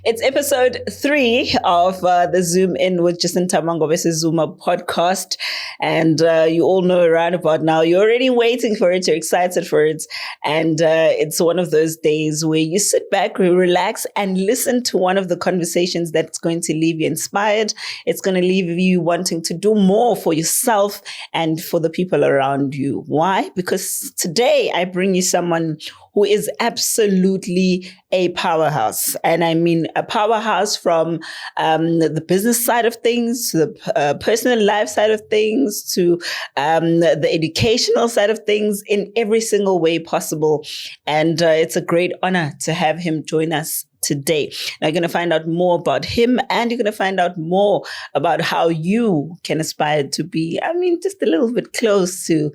It's episode 3 of the Zoom In with Jacinta MaNgobese Zuma podcast. And you all know around about now, you're already waiting for it, you're excited for it. And it's one of those days where you sit back, relax, and listen to one of the conversations that's going to leave you inspired. It's going to leave you wanting to do more for yourself and for the people around you. Why? Because today I bring you someone who is absolutely a powerhouse. And I mean a powerhouse from the business side of things, to the personal life side of things, to the educational side of things, in every single way possible. And it's a great honor to have him join us today. Now you're going to find out more about him, and you're going to find out more about how you can aspire to be, just a little bit close to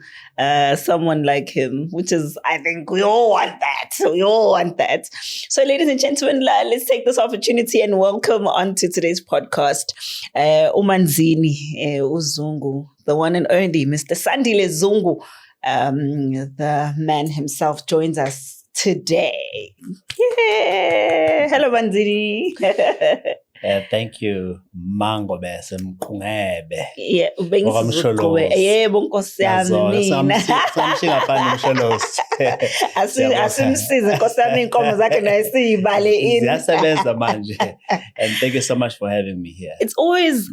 someone like him, which is, I think we all want that. We all want that. So ladies and gentlemen, let's take this opportunity and welcome onto today's podcast, uManzini Zungu, the one and only Mr. Sandile Zungu. The man himself joins us today. Yeah. Hello, Manzini. Thank you, MaNgobese Zuma. Yeah, Nkosi yami. Asimsize Nkosi yami, inkomo zakhe naye siyibale in. Ziyasebenza manje. And thank you so much for having me here. It's always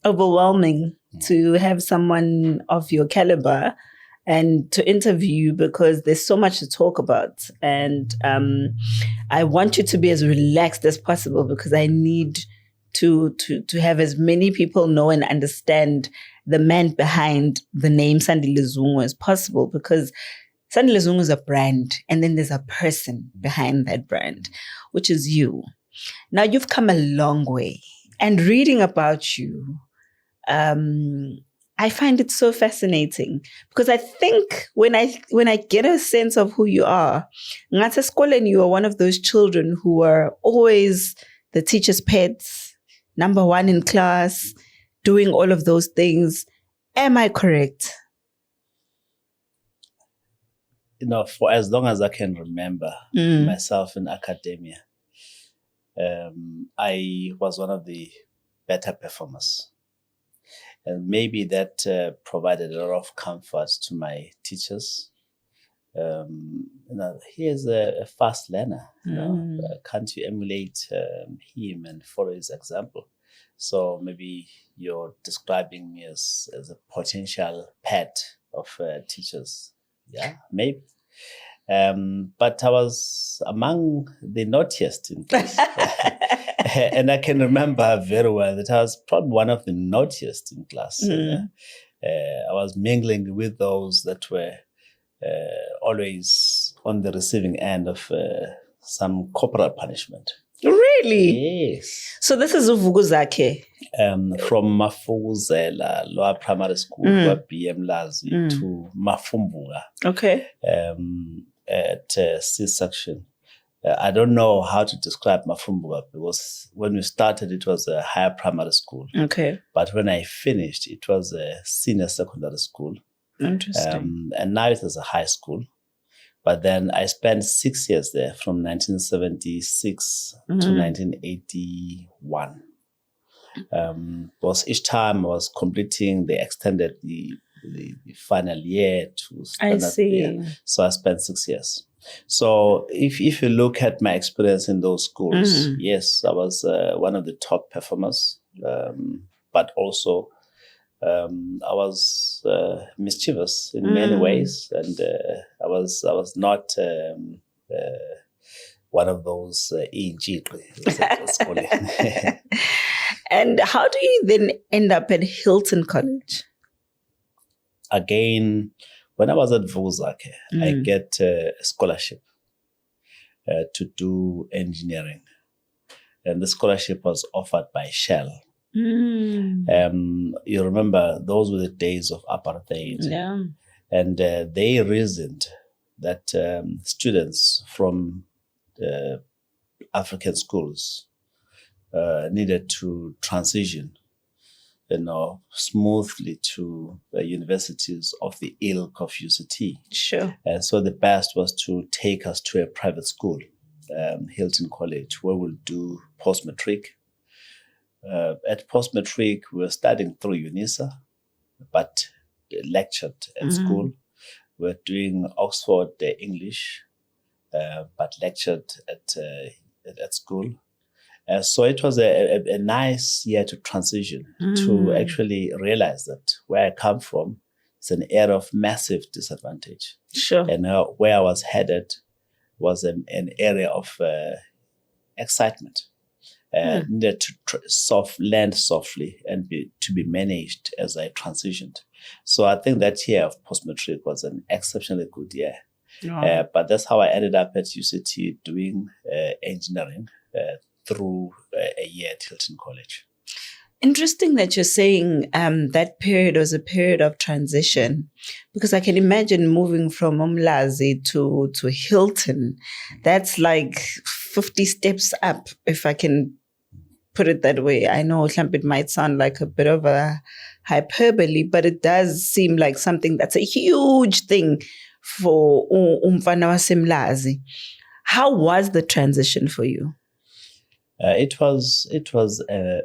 overwhelming to have someone of your caliber and to interview you, because there's so much to talk about. And I want you to be as relaxed as possible, because I need to have as many people know and understand the man behind the name Sandile Zungu as possible, because Sandile Zungu is a brand, and then there's a person behind that brand, which is you. Now you've come a long way, and reading about you, I find it so fascinating, because I think when I get a sense of who you are, ngathi you are one of those children who are always the teacher's pets, number one in class, doing all of those things. Am I correct? For as long as I can remember myself in academia, I was one of the better performers. And maybe that provided a lot of comfort to my teachers. He is a fast learner. Can't you emulate him and follow his example? So maybe you're describing me as a potential pet of teachers. Yeah, maybe. But I was among the naughtiest in class. And I can remember very well that I was probably one of the naughtiest in class. I was mingling with those that were always on the receiving end of some corporal punishment. Really? Yes. So this is Uvuguzake. From Mafuzela Lower Primary School, BM Lazi, to Mafumbuga. Okay. At C-section. I don't know how to describe Mafumbuga, because when we started, it was a higher primary school. Okay. But when I finished, it was a senior secondary school. Interesting. And now it is a high school. But then I spent 6 years there, from 1976 to 1981. Because each time I was completing, they extended the final year to standard year. So I spent 6 years. So if you look at my experience in those schools, yes, I was one of the top performers, but also I was mischievous in many ways, and I was not one of those EG. And how do you then end up at Hilton College? Again, when I was at Vuzake, I get a scholarship to do engineering. And the scholarship was offered by Shell. You remember, those were the days of apartheid. Yeah. And they reasoned that students from African schools needed to transition smoothly to the universities of the ilk of UCT. Sure. And so the best was to take us to a private school. Hilton College, where we'll do post-matric. At post-matric, we were studying through UNISA, but lectured at school. We were doing Oxford English, but lectured at school. So it was a nice year to transition, to actually realize that where I come from is an area of massive disadvantage. Sure. And where I was headed was an area of excitement. Needed to land softly and to be managed as I transitioned. So I think that year of post-matric was an exceptionally good year. Oh. But that's how I ended up at UCT doing engineering through a year at Hilton College. Interesting that you're saying that period was a period of transition, because I can imagine moving from Umlazi to Hilton. That's like 50 steps up, if I can put it that way. I know it might sound like a bit of a hyperbole, but it does seem like something that's a huge thing for umfana wasemlazi. How was the transition for you? It was an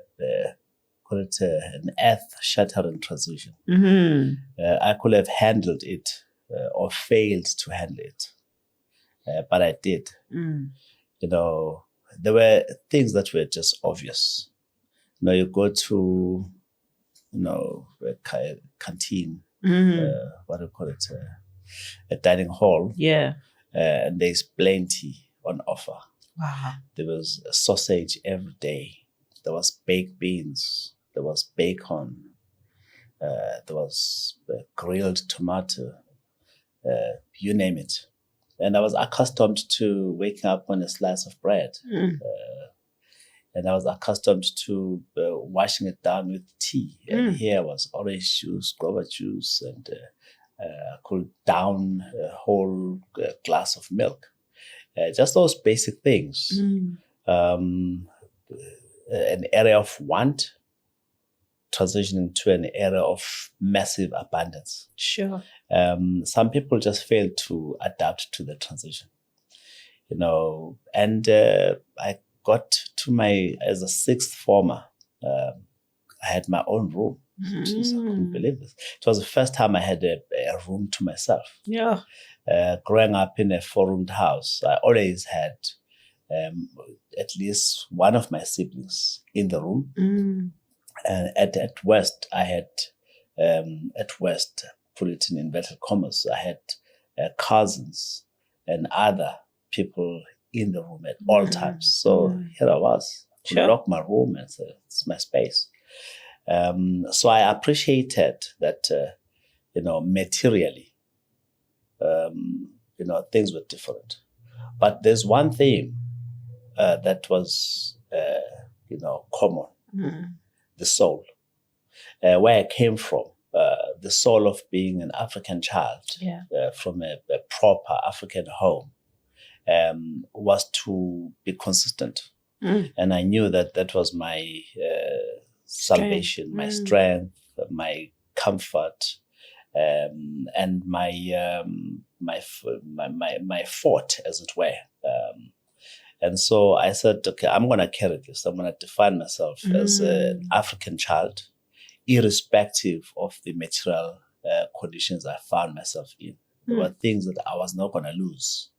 earth-shattering transition. I could have handled it or failed to handle it, but I did. There were things that were just obvious. You go to, a canteen, what do you call it, a dining hall. Yeah. And there's plenty on offer. Wow. There was a sausage every day. There was baked beans. There was bacon. There was grilled tomato. You name it. And I was accustomed to waking up on a slice of bread. And I was accustomed to washing it down with tea. And here was orange juice, guava juice, and I could down a whole glass of milk. Just those basic things. An area of want transitioning to an era of massive abundance. Sure. Some people just fail to adapt to the transition, and I got to as a sixth former, I had my own room. I couldn't believe this. It was the first time I had a room to myself. Yeah. Growing up in a four-roomed house, I always had at least one of my siblings in the room. And at West, I had, put it in inverted commas, I had cousins and other people in the room at all times. So here I was, lock my room and say, it's my space. So I appreciated that, materially, things were different. But there's one thing that was, common, the soul. Where I came from, the soul of being an African child from a proper African home was to be consistent. And I knew that was my salvation, my strength, my comfort, and my fort, as it were. And so I said, okay, I'm going to carry this. I'm going to define myself as an African child, irrespective of the material conditions I found myself in. There were things that I was not going to lose.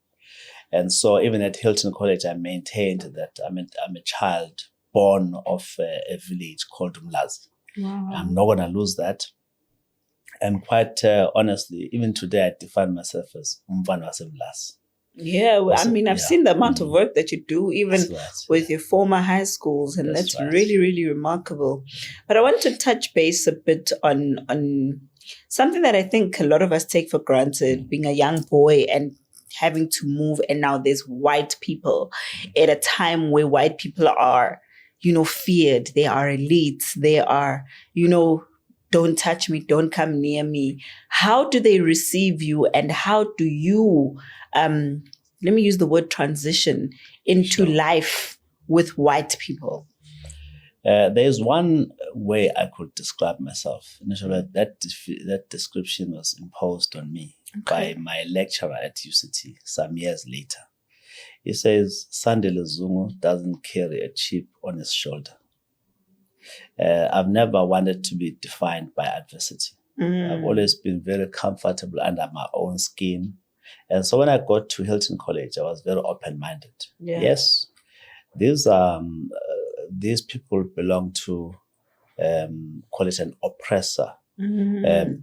And so even at Hilton College, I maintained that I'm a child born of a village called Umlazi. Wow. I'm not going to lose that. And quite honestly, even today, I define myself as Umfana wasemlazi. Yeah, I've seen the amount of work that you do, even with your former high schools, and that's really, really remarkable. But I want to touch base a bit on something that I think a lot of us take for granted, being a young boy and having to move, and now there's white people at a time where white people are, feared. They are elites. They are, don't touch me, don't come near me. How do they receive you, and how do you, let me use the word transition into life with white people? There's one way I could describe myself. Initially, that description was imposed on me by my lecturer at UCT some years later. He says, Sandile Zungu doesn't carry a chip on his shoulder. I've never wanted to be defined by adversity. I've always been very comfortable under my own skin. And so when I got to Hilton College, I was very open-minded. Yeah. Yes, these people belong to, call it an oppressor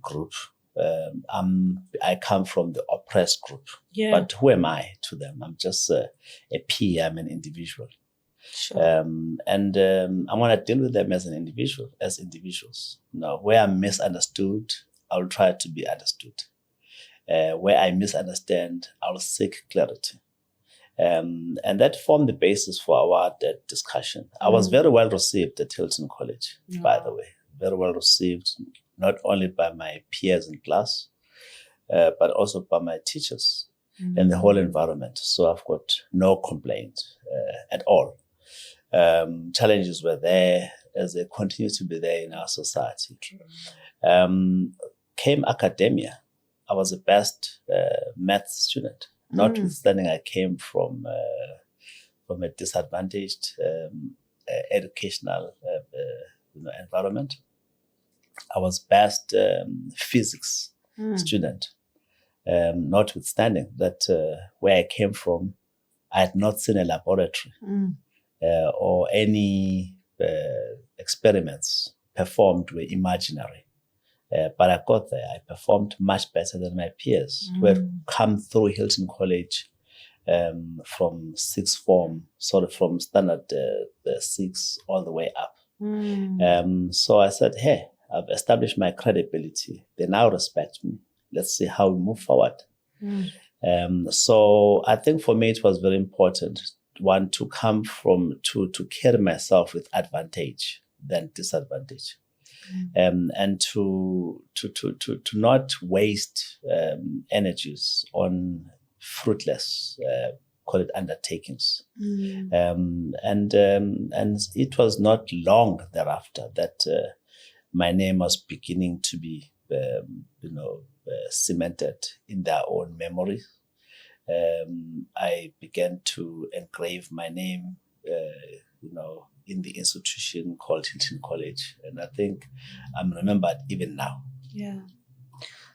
group. I come from the oppressed group. Yeah. But who am I to them? I'm just a peer, I'm an individual. Sure. I'm going to deal with them as individuals. Now, where I'm misunderstood, I'll try to be understood. Where I misunderstand, I'll seek clarity. And that formed the basis for our discussion. I was very well received at Hilton College, by the way. Very well received, not only by my peers in class, but also by my teachers and the whole environment. So I've got no complaint at all. Challenges were there as they continue to be there in our society. Came academia. I was the best math student, notwithstanding I came from a disadvantaged educational environment. I was best physics student, notwithstanding that where I came from, I had not seen a laboratory or any experiments performed were imaginary. But I got there. I performed much better than my peers who had come through Hilton College from sixth form, sort of from standard 6 all the way up. So I said, hey, I've established my credibility. They now respect me. Let's see how we move forward. So I think for me, it was very important, one, to come from, to carry myself with advantage than disadvantage. And to not waste energies on fruitless, call it undertakings. And it was not long thereafter that my name was beginning to be, cemented in their own memory. I began to engrave my name, in the institution called Hilton College. And I think I'm remembered even now. Yeah.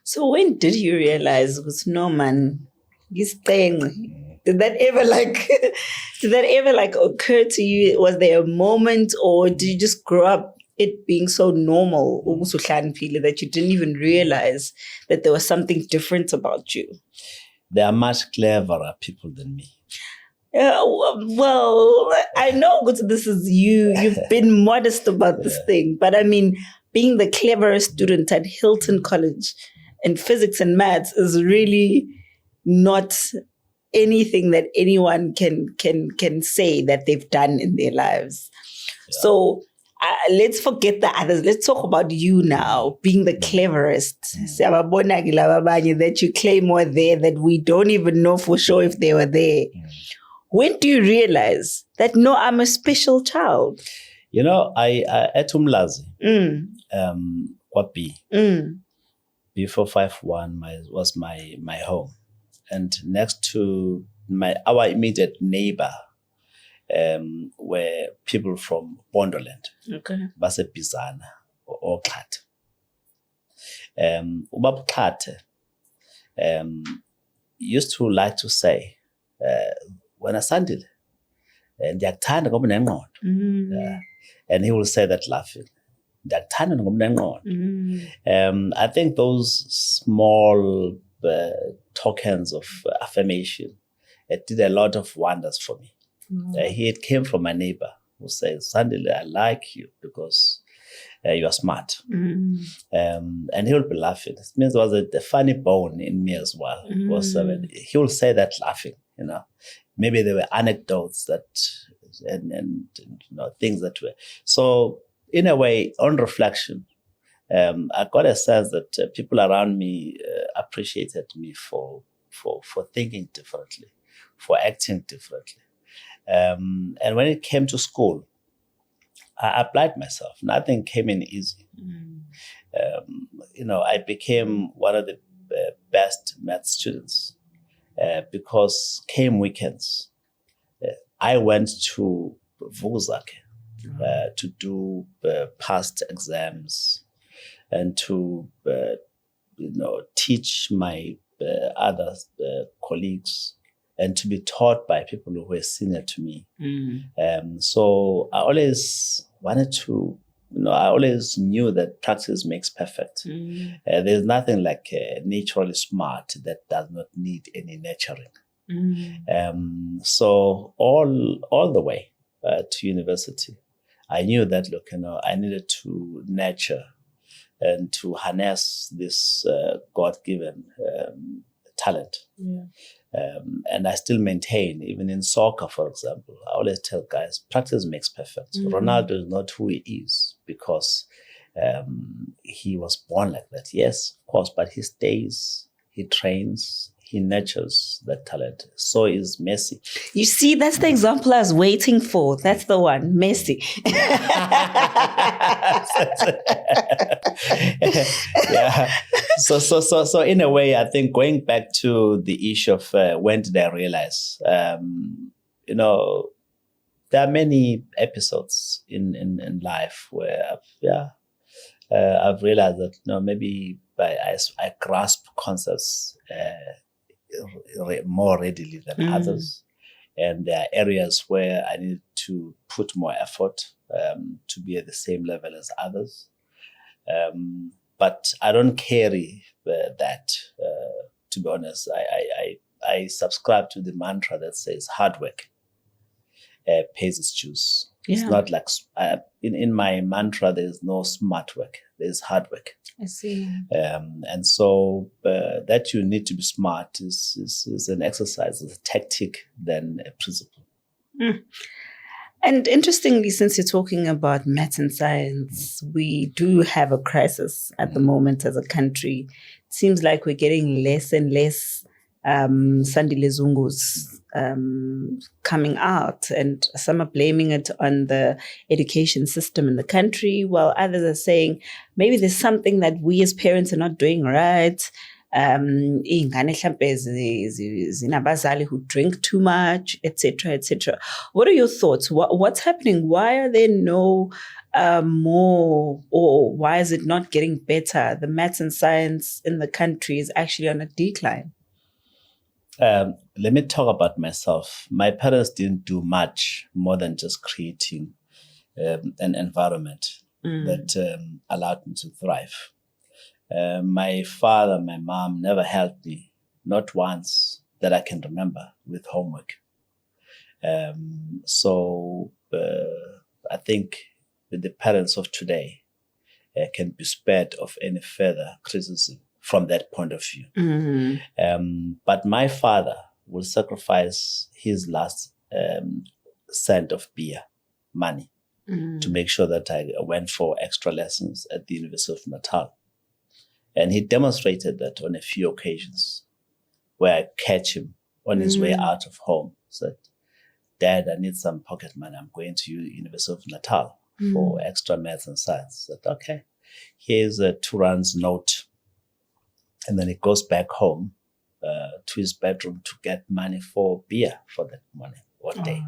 So when did you realize it was no man, he's staying? Did that ever occur to you? Was there a moment, or did you just grow up it being so normal that you didn't even realize that there was something different about you? There are much cleverer people than me. Well, I know this is you. You've been modest about this thing. But I mean, being the cleverest student at Hilton College in physics and maths is really not anything that anyone can say that they've done in their lives. Yeah. So let's forget the others. Let's talk about you now, being the cleverest. That you claim were there, that we don't even know for sure if they were there. When do you realize that, no, I'm a special child? I at Umlazi, Kwapi, B451 was my home. And next to our immediate neighbor were people from Bondoland. Okay. Base Bizana or Khat. Ubab Khat used to like to say, when I Sandile, and and he will say that laughing. I think those small tokens of affirmation, it did a lot of wonders for me. It came from my neighbor who says, Sandile, I like you because you are smart. And he will be laughing. It means there was a funny bone in me as well. He will say that laughing, Maybe there were anecdotes that, and things that were. So in a way, on reflection, I got a sense that people around me appreciated me for thinking differently, for acting differently. And when it came to school, I applied myself. Nothing came in easy. I became one of the best math students because came weekends. I went to Vukuzakhe to do past exams and to teach my other colleagues and to be taught by people who were senior to me. So I always wanted to, I always knew that practice makes perfect. There's nothing like naturally smart that does not need any nurturing. So all the way to university, I knew that, I needed to nurture and to harness this God-given talent. And I still maintain, even in soccer, for example, I always tell guys, practice makes perfect. Ronaldo is not who he is because he was born like that. Yes, of course, but he stays, he trains, he nurtures that talent. So is Messi. You see, that's the example I was waiting for. That's the one, Messi. Yeah. So in a way, I think going back to the issue of when did I realize, there are many episodes in life where I've realized that maybe I grasp concepts more readily than others, and there are areas where I need to put more effort to be at the same level as others. But I don't carry that. To be honest, I subscribe to the mantra that says hard work pays its dues. It's not like in my mantra, there's no smart work. There's hard work. I see. And so that you need to be smart is an exercise, is a tactic than a principle. And interestingly, since you're talking about maths and science, we do have a crisis at the moment as a country. It seems like we're getting less and less Sandile Zungus coming out, and some are blaming it on the education system in the country, while others are saying maybe there's something that we as parents are not doing right. Iy'ngane mhlampe zinabazali who drink too much, etc., etc. What are your thoughts? What's happening? Why are there no more, or why is it not getting better? The maths and science in the country is actually on a decline. Let me talk about myself. My parents didn't do much more than just creating an environment that allowed me to thrive. My father, my mom never helped me, not once that I can remember, with homework. So I think that the parents of today can be spared of any further criticism from that point of view. But my father will sacrifice his last cent of beer money to make sure that I went for extra lessons at the University of Natal. And he demonstrated that on a few occasions where I catch him on his way out of home. Said, Dad, I need some pocket money. I'm going to University of Natal for extra maths and science. I said, okay, here's a 2 rands note. And then he goes back home to his bedroom to get money for beer for that money one day.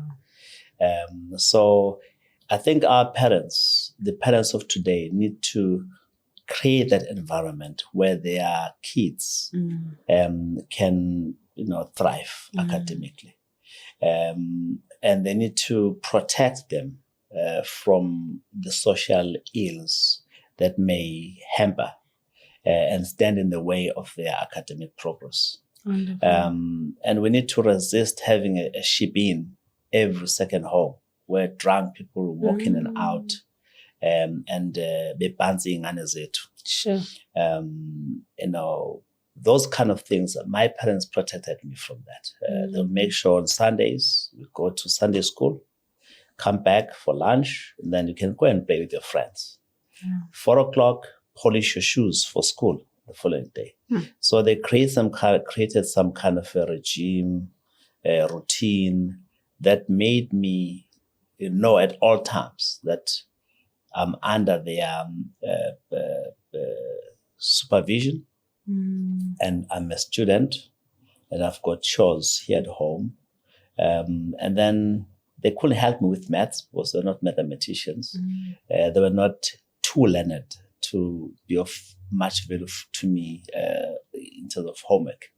So I think our parents, the parents of today, need to create that environment where their kids can, thrive academically. And they need to protect them from the social ills that may hamper and stand in the way of their academic progress. And we need to resist having a shebeen every second home where drunk people walk in and out and bebanzi ingane zethu. Sure. Those kind of things, my parents protected me from that. They'll make sure on Sundays we go to Sunday school, come back for lunch, and then you can go and play with your friends. 4 o'clock, polish your shoes for school the following day. So they created some kind of a regime, a routine that made me know at all times that I'm under their supervision, and I'm a student, and I've got chores here at home. And then they couldn't help me with maths because they're not mathematicians. They were not too learned to be of much value to me in terms of homework.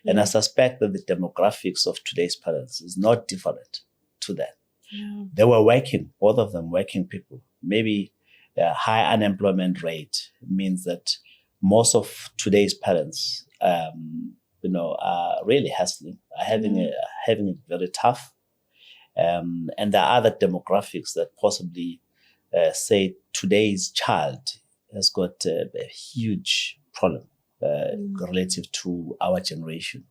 And I suspect that the demographics of today's parents is not different to that. Yeah. They were working, both of them working people. Maybe a high unemployment rate means that most of today's parents, are really hustling, are having it very tough. And there are other demographics that possibly say today's child has got a huge problem relative to our generation.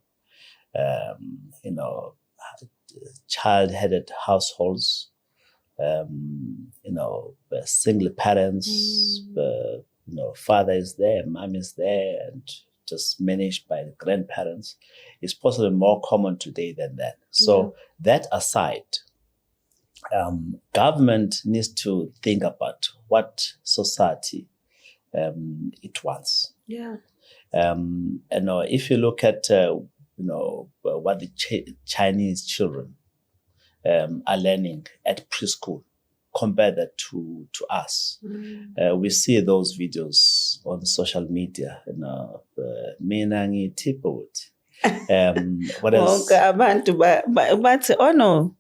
Child-headed households, single parents, father is there, mom is there, and just managed by the grandparents is possibly more common today than that. So that aside, government needs to think about what society it wants. Yeah. If you look at what the Chinese children are learning at preschool, compare that to us. We see those videos on social media. Mina ngithi bhuti. Whereas, oh no,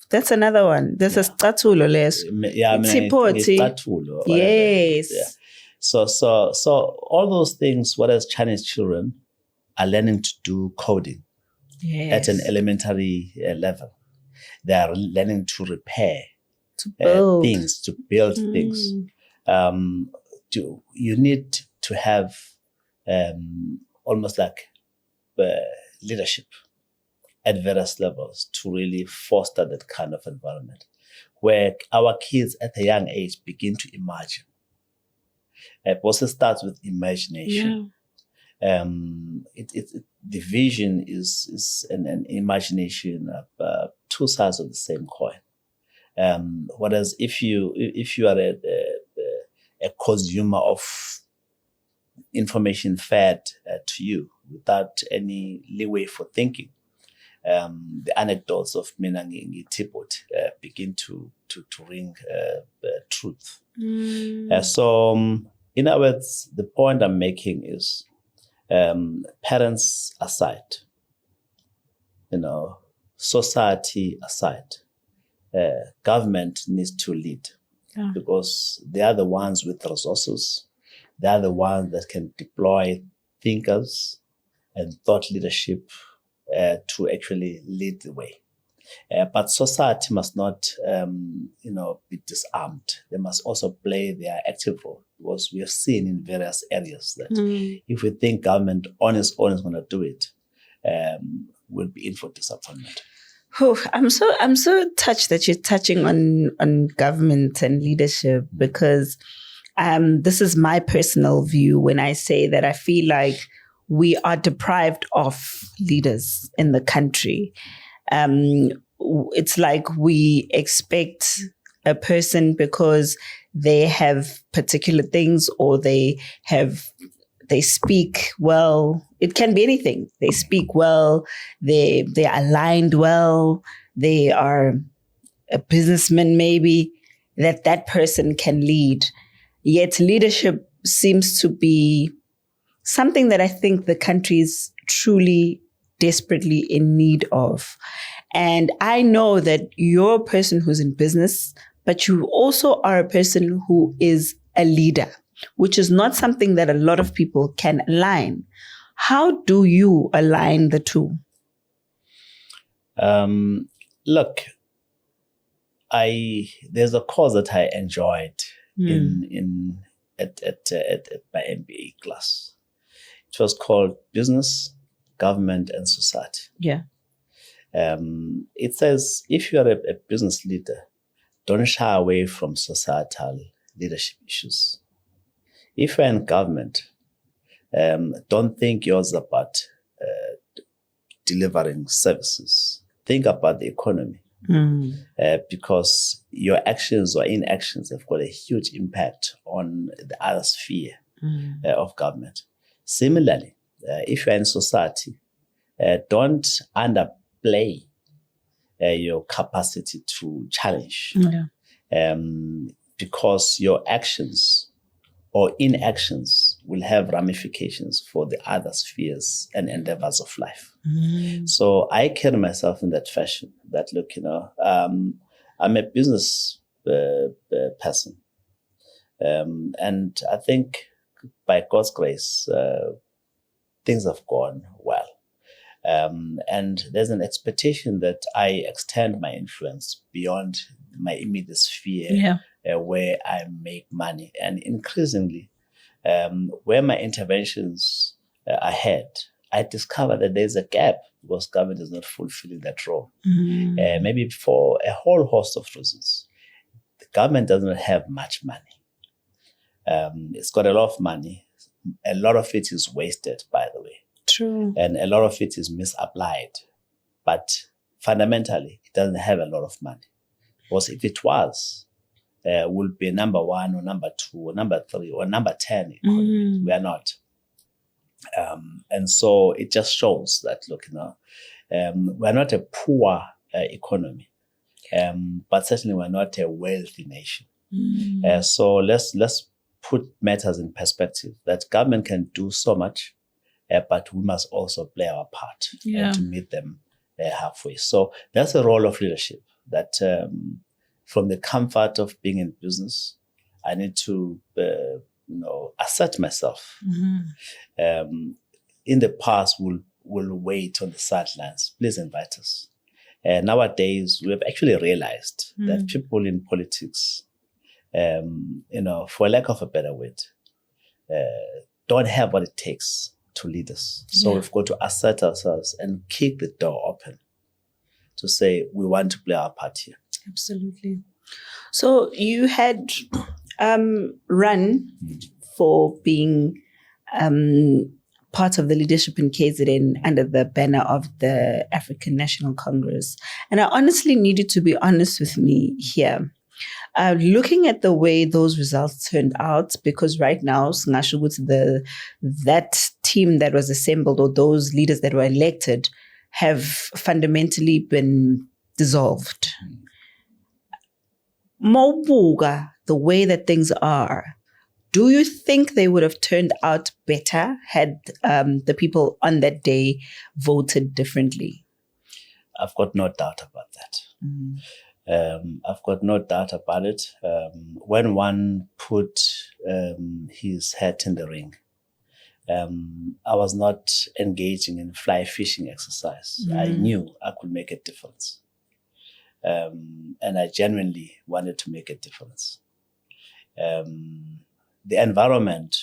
that's another one. There's a statulo leso. Statulo. Yes. Yeah. So all those things, whereas Chinese children are learning to do coding at an elementary level. They are learning to repair things, to build things. You need to have almost like leadership at various levels to really foster that kind of environment where our kids at a young age begin to imagine. It also starts with imagination. Yeah. The vision is an imagination of two sides of the same coin. Whereas if you are a consumer of information fed to you without any leeway for thinking, the anecdotes of mina ngithi bhuti begin to ring truth. So in other words, the point I'm making is parents aside, society aside, government needs to lead because they are the ones with resources. They are the ones that can deploy thinkers and thought leadership to actually lead the way. But society must not, be disarmed. They must also play their active role because we have seen in various areas that if we think government on its own is going to do it, we'll be in for disappointment. Oh, I'm so touched that you're touching on government and leadership because this is my personal view when I say that I feel like we are deprived of leaders in the country. It's like we expect a person because they have particular things or they speak well. It can be anything. They speak well. They're aligned well. They are a businessman maybe, that person can lead. Yet leadership seems to be something that I think the country is truly desperately in need of. And I know that you're a person who's in business, but you also are a person who is a leader, which is not something that a lot of people can align. How do you align the two? Look, there's a course that I enjoyed at my MBA class. It was called Business, Government and Society. Yeah. It says if you are a business leader, don't shy away from societal leadership issues. If you're in government, don't think yours is about delivering services. Think about the economy. Because your actions or inactions have got a huge impact on the other sphere of government. Similarly, if you're in society, don't underplay your capacity to challenge. Yeah. Because your actions or inactions will have ramifications for the other spheres and endeavors of life. So I carry myself in that fashion that, look, I'm a business person. And I think by God's grace, things have gone well. And there's an expectation that I extend my influence beyond my immediate sphere, where I make money. And increasingly, where my interventions ahead, I discover that there's a gap because government is not fulfilling that role. Maybe for a whole host of reasons. The government doesn't have much money. It's got a lot of money. A lot of it is wasted, by the way. True. And a lot of it is misapplied. But fundamentally, it doesn't have a lot of money. Because if it was, will be number 1 or number 2 or number 3 or number 10 economy. We are not. And so it just shows that, look, we're not a poor economy, but certainly we're not a wealthy nation. So let's put matters in perspective, that government can do so much, but we must also play our part to meet them halfway. So that's the role of leadership, that from the comfort of being in business, I need to assert myself. In the past, we'll wait on the sidelines. Please invite us. Nowadays, we have actually realized that people in politics, for lack of a better word, don't have what it takes to lead us. So we've got to assert ourselves and kick the door open to say, we want to play our part here. Absolutely. So you had run for being part of the leadership in KZN under the banner of the African National Congress. And I honestly need you to be honest with me here. Looking at the way those results turned out, because right now, that team that was assembled, or those leaders that were elected, have fundamentally been dissolved. Mawubuka, the way that things are, do you think they would have turned out better had the people on that day voted differently? I've got no doubt about that. I've got no doubt about it. When one put his hat in the ring, I was not engaging in fly fishing exercise. I knew I could make a difference. And I genuinely wanted to make a difference. The environment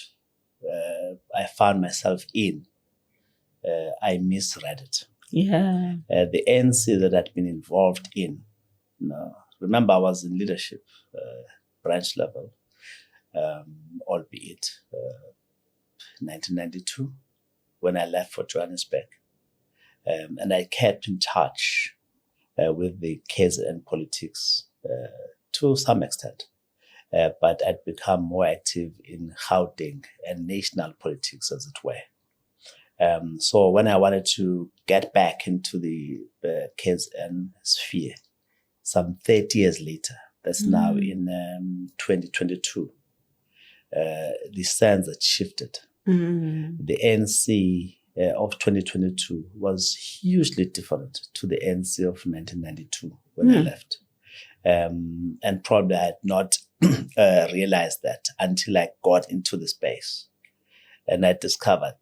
I found myself in, I misread it. The ANC that I'd been involved in, remember I was in leadership, branch level, albeit 1992 when I left for Johannesburg. And I kept in touch with the KZN politics to some extent. But I'd become more active in Gauteng and national politics, as it were. So when I wanted to get back into the KZN sphere, some 30 years later, that's now in 2022, the sands had shifted. The ANC of 2022 was hugely different to the ANC of 1992 when I left. And probably I had not realized that until I got into the space. And I discovered,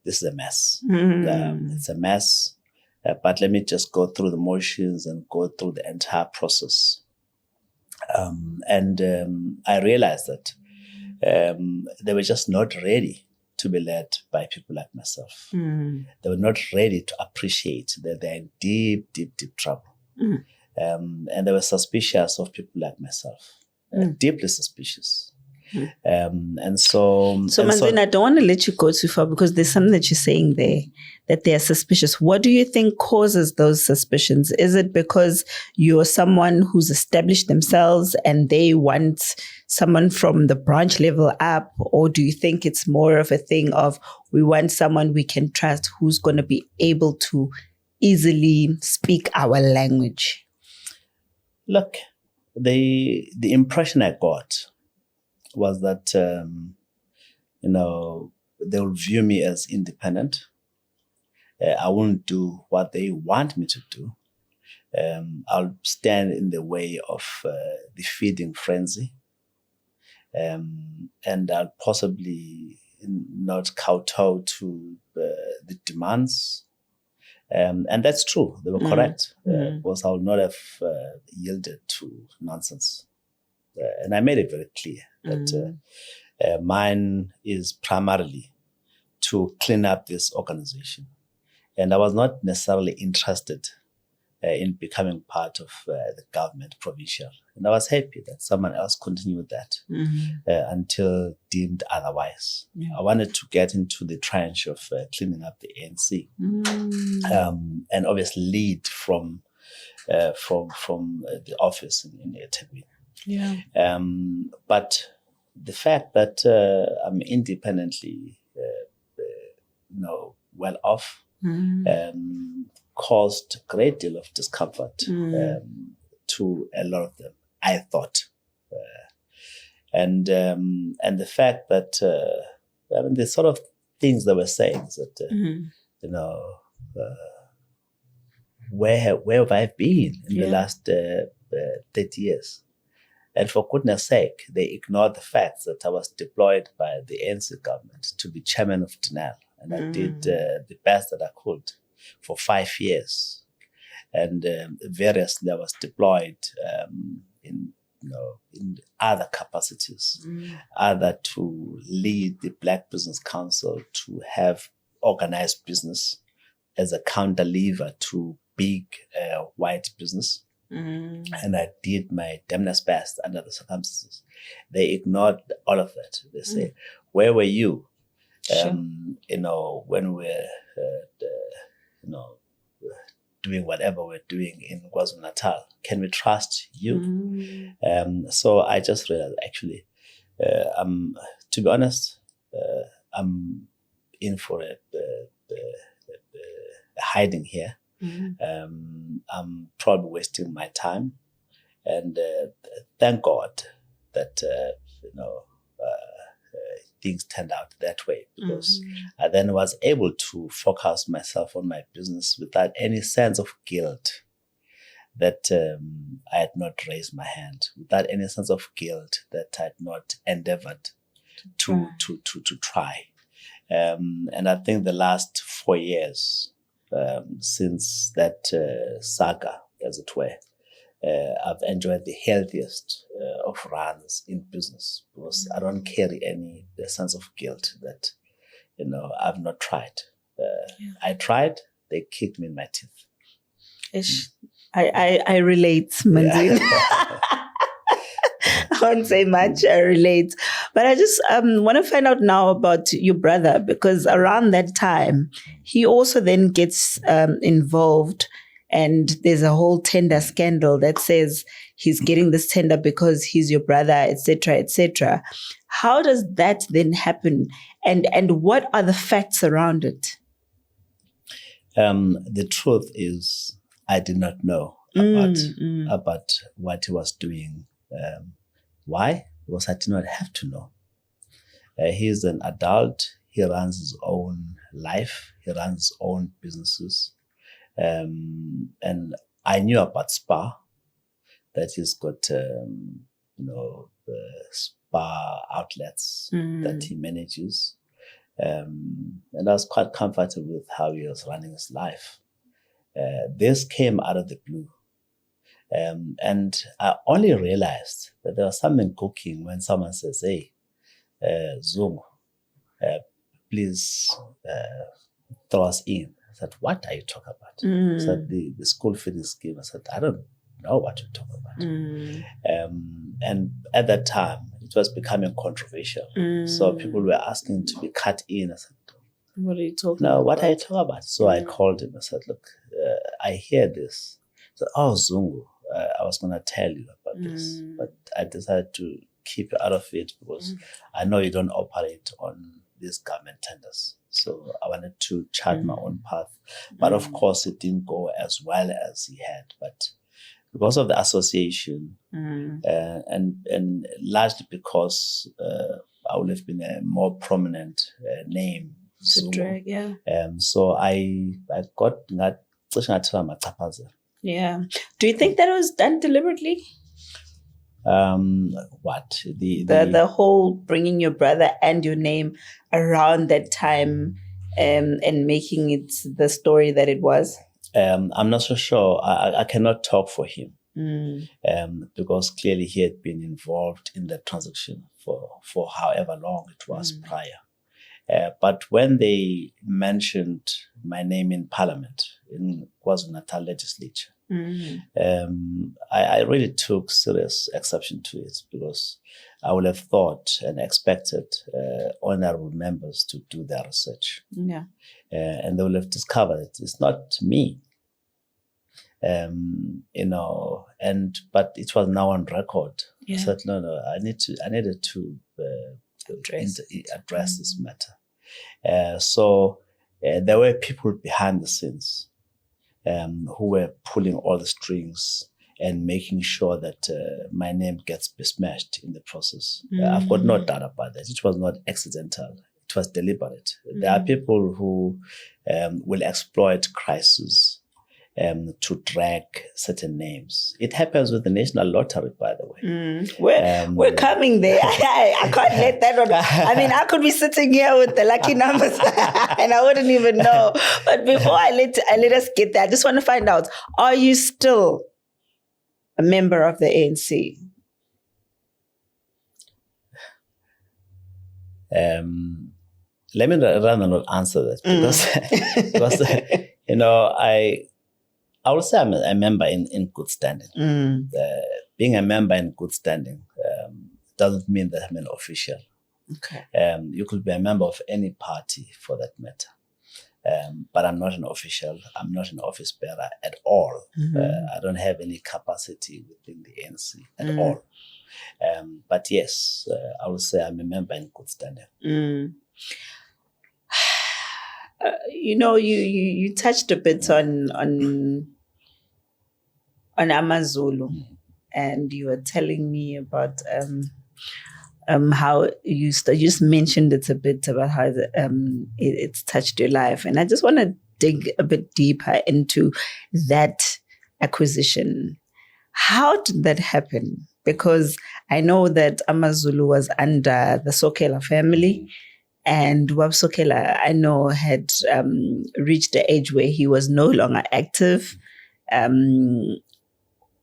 this is a mess. It's a mess. But let me just go through the motions and go through the entire process. And I realized that they were just not ready to be led by people like myself. They were not ready to appreciate that they're in deep, deep, deep trouble. And they were suspicious of people like myself, deeply suspicious. And so Manzini, I don't want to let you go too far, because there's something that you're saying there, that they're suspicious. What do you think causes those suspicions? Is it because you're someone who's established themselves and they want someone from the branch level up? Or do you think it's more of a thing of, we want someone we can trust who's going to be able to easily speak our language? Look, the impression I got was that, they will view me as independent. I won't do what they want me to do. I'll stand in the way of the feeding frenzy. And I'll possibly not kowtow to the demands. And that's true. They were correct. Because I would not have yielded to nonsense. And I made it very clear that mine is primarily to clean up this organization. And I was not necessarily interested in becoming part of the government provincial. And I was happy that someone else continued that until deemed otherwise. Yeah. I wanted to get into the trench of cleaning up the ANC and obviously lead from the office in eThekwini. Yeah. But the fact that I'm independently, well off, caused a great deal of discomfort to a lot of them, I thought. And the fact that, the sort of things they were saying is that, where have I been in the last 30 years? And for goodness sake, they ignored the fact that I was deployed by the ANC government to be chairman of DNL. And I did the best that I could for 5 years. And variously I was deployed in other capacities, either to lead the Black Business Council, to have organized business as a counter lever to big white business. And I did my damnedest best under the circumstances. They ignored all of that. They say, where were you? Sure. When we're, doing whatever we're doing in KwaZulu-Natal, can we trust you? So I just realized, actually, to be honest, I'm in for a hiding here. I'm probably wasting my time, and thank God that things turned out that way, because I then was able to focus myself on my business without any sense of guilt that I had not raised my hand, without any sense of guilt that I had not endeavored to try. And I think the last 4 years since that saga, as it were, I've enjoyed the healthiest of runs in business, because I don't carry any sense of guilt that, I've not tried. I tried, they kicked me in my teeth. Ish. I relate, Manzini. I won't say much, I relate. But I just want to find out now about your brother, because around that time, he also then gets involved, and there's a whole tender scandal that says he's getting this tender because he's your brother, etc., etc. How does that then happen? And what are the facts around it? The truth is, I did not know about what he was doing. Why? Because I did not have to know. He is an adult. He runs his own life. He runs his own businesses. And I knew about Spa, that he's got, spa outlets that he manages. And I was quite comfortable with how he was running his life. This came out of the blue. And I only realized that there was something cooking when someone says, hey, Zungu, please throw us in. I said, what are you talking about? I said, the school feeding scheme. I said, I don't know what you're talking about. And at that time, it was becoming controversial. So people were asking to be cut in. I said, what are you talking about? No, what are you talking about? So I called him. I said, look, I hear this. I said, oh, Zungu, I was going to tell you about this, but I decided to keep you out of it because I know you don't operate on these government tenders. So I wanted to chart my own path. But of course, it didn't go as well as he had. But because of the association, and largely because I would have been a more prominent name. To drag, yeah. So I got that. Yeah. Do you think that was done deliberately? What the whole bringing your brother and your name around that time, and making it the story that it was? I'm not so sure. I cannot talk for him, because clearly he had been involved in the transaction for however long it was prior. But when they mentioned my name in Parliament, in KwaZulu-Natal legislature, I really took serious exception to it, because I would have thought and expected honorable members to do their research. Yeah. And they will have discovered it's not me. But it was now on record. Yeah. I said, no, I needed to address this matter. So there were people behind the scenes who were pulling all the strings and making sure that my name gets besmirched in the process. I've got no doubt about that. It was not accidental. It was deliberate. There are people who will exploit crises to drag certain names. It happens with the National Lottery, by the way. We're coming there. I can't let that on. I mean, I could be sitting here with the lucky numbers and I wouldn't even know. But before I let us get there, I just want to find out, are you still a member of the ANC? Let me rather not answer that, because I would say I'm a member in good standing. Being a member in good standing doesn't mean that I'm an official. Okay. You could be a member of any party for that matter. But I'm not an official. I'm not an office bearer at all. I don't have any capacity within the ANC at all. But yes, I would say I'm a member in good standing. You touched a bit on AmaZulu, and you were telling me about how you just mentioned it a bit about how it's touched your life, and I just want to dig a bit deeper into that acquisition. How did that happen? Because I know that AmaZulu was under the Sokela family. And Wab Sokela, I know, had reached the age where he was no longer active.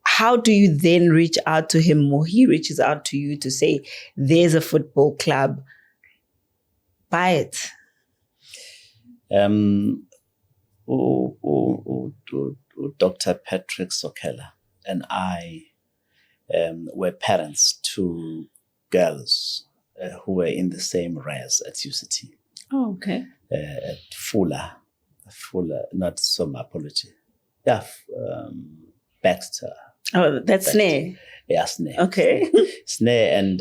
How do you then reach out to him, or he reaches out to you to say, there's a football club, buy it? Dr. Patrick Sokela and I were parents to girls who were in the same res at UCT. Oh, okay. At Fuller, not Soma, apology. Yeah, Baxter. Oh, that's Snare. Yeah, Snare. Okay. Snare and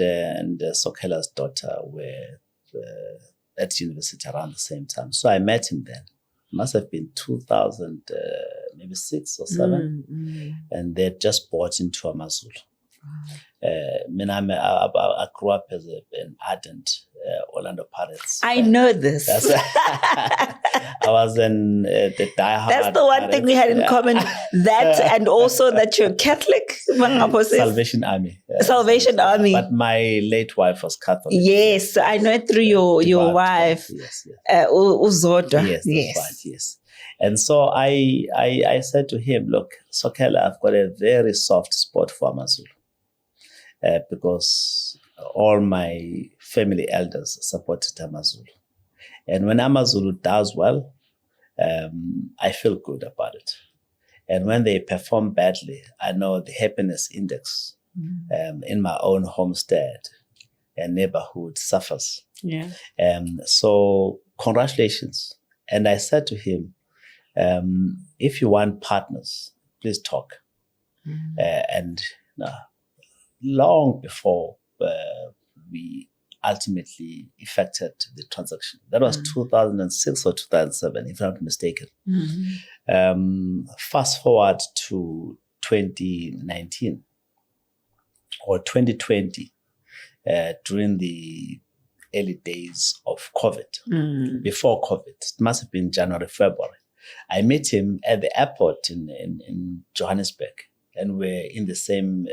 Sokela's daughter were at university around the same time. So I met him then. It must have been 2000, maybe 6 or 7. And they had just bought into AmaZulu. I grew up as an ardent Orlando Pirates. I know this. I was in the diehard. That's the one thing we had in common. That and also that you're Catholic. Salvation Army. Salvation Army. But my late wife was Catholic. Yes, I know it through your wife. Yes. Uzodwa. Yes, that's right. Yes. And so I said to him, look, Sokela, I've got a very soft spot for AmaZulu. Because all my family elders supported AmaZulu. And when AmaZulu does well, I feel good about it. And when they perform badly, I know the happiness index in my own homestead and neighborhood suffers. Yeah. So congratulations. And I said to him, if you want partners, please talk. And long before ultimately affected the transaction. That was 2006 or 2007, if I'm not mistaken. Fast forward to 2019 or 2020, during the early days of COVID, before COVID, it must have been January, February. I met him at the airport in Johannesburg, and we're in the same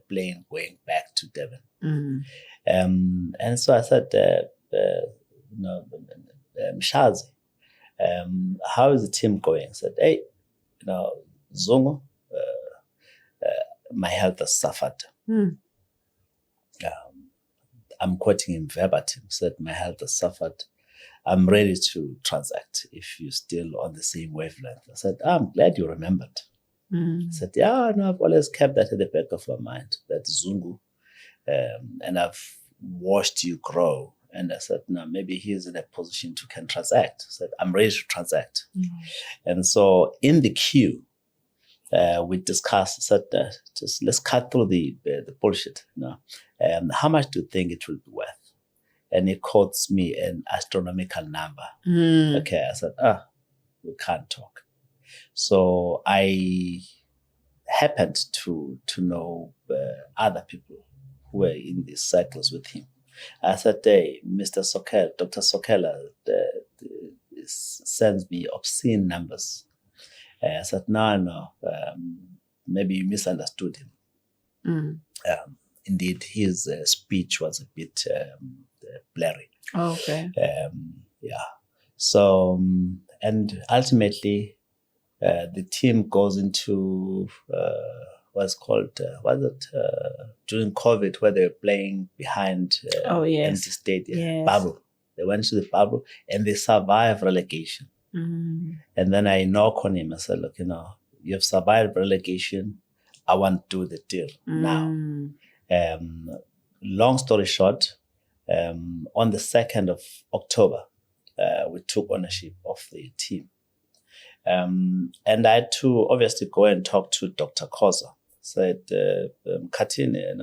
plane going back to Devon. And so I said, Mshazi, how is the team going? I said, hey, Zungu, my health has suffered. I'm quoting him verbatim, said, my health has suffered. I'm ready to transact if you're still on the same wavelength. I said, I'm glad you remembered. I said, yeah, no, I've always kept that at the back of my mind, that Zungu, and I've watched you grow. And I said, no, maybe he's in a position to can transact. I said, I'm ready to transact. And so in the queue, we discussed, said, just let's cut through the bullshit. How much do you think it will be worth? And he quotes me an astronomical number. Okay, I said, we can't talk. So I happened to know other people who were in these circles with him. I said, hey, Mr. Sokela, Dr. Sokela sends me obscene numbers. I said, no, maybe you misunderstood him. Indeed, his speech was a bit blurry. Okay. So, and ultimately, the team goes into what's called, during COVID, where they were playing behind empty stadium, bubble. They went to the bubble and they survived relegation. And then I knock on him. I said, look, you've survived relegation. I want to do the deal now. Long story short, on the 2nd of October, we took ownership of the team. And I had to obviously go and talk to Dr. Khoza. Said, Katine,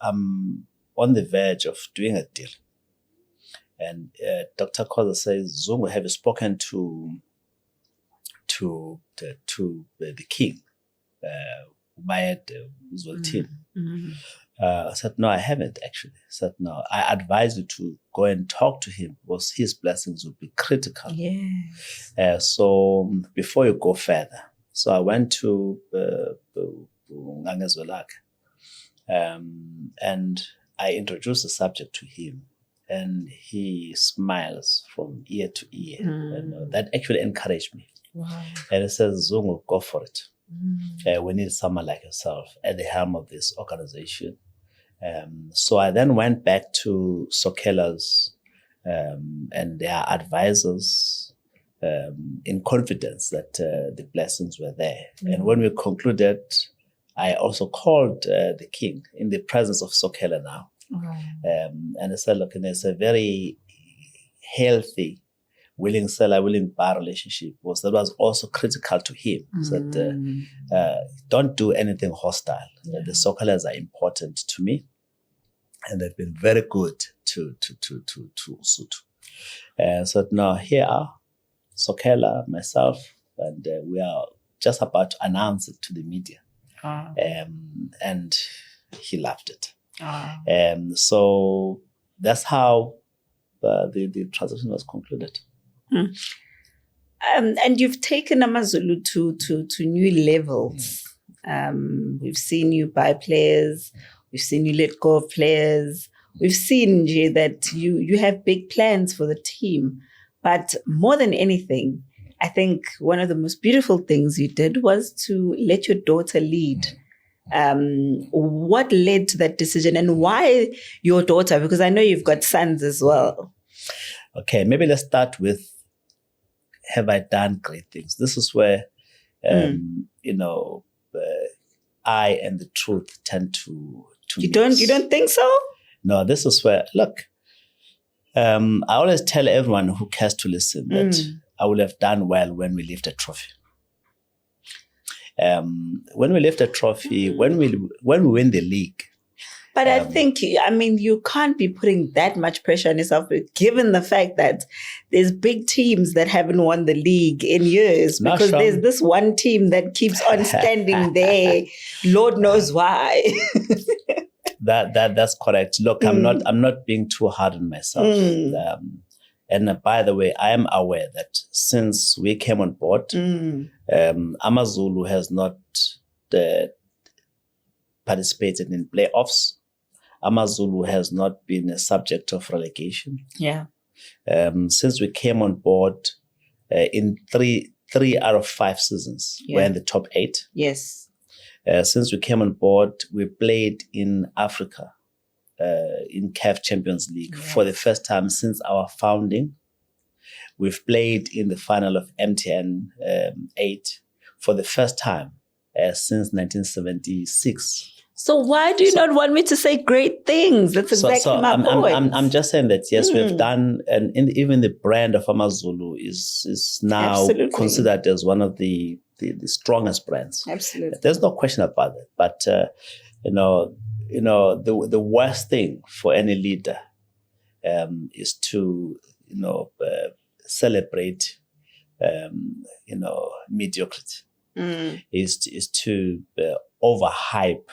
I'm on the verge of doing a deal. And Dr. Khoza says, Zungu, have you spoken to the king, Ubayed Zultin? I said, no, I haven't actually. I said, no, I advise you to go and talk to him because his blessings will be critical. Yes. So before you go further, so I went to Ngangezwelakhe, and I introduced the subject to him. And he smiles from ear to ear. And that actually encouraged me. Wow. And he says, Zungu, go for it. We need someone like yourself at the helm of this organization. So I then went back to Sokela's and their advisors in confidence that the blessings were there. And when we concluded, I also called the king in the presence of Sokela now. And I said, look, it's a very healthy willing seller, willing buyer relationship. That was also critical to him. That don't do anything hostile. The Sokelas are important to me, and they've been very good to Usuthu. So now here are Sokela, myself, and we are just about to announce it to the media. And he loved it. So that's how the transaction was concluded. And you've taken AmaZulu to new levels. We've seen you buy players. We've seen you let go of players. We've seen, Jay, that you have big plans for the team. But more than anything, I think one of the most beautiful things you did was to let your daughter lead. What led to that decision, and why your daughter? Because I know you've got sons as well. Okay, maybe let's start with, have I done great things? This is where, I and the truth tend to You don't think so? No, this is where, look, I always tell everyone who cares to listen that I will have done well when we lift a trophy. When we lift a trophy, when we win the league, But I think, you can't be putting that much pressure on yourself, given the fact that there's big teams that haven't won the league in years, because there's this one team that keeps on standing there. Lord knows why. That's correct. Look, I'm not being too hard on myself. And by the way, I am aware that since we came on board, AmaZulu has not participated in playoffs. AmaZulu has not been a subject of relegation. Yeah. Since we came on board, in three out of 5 seasons, we're in the top 8. Yes. Since we came on board, we played in Africa, in CAF Champions League for the first time since our founding. We've played in the final of MTN 8 for the first time since 1976. So why do you not want me to say great things? That's exactly my point. I'm just saying that, yes, we've done, and even the brand of AmaZulu is now considered as one of the strongest brands. Absolutely. There's no question about it. But, the worst thing for any leader is to, celebrate, mediocrity. Is to overhype,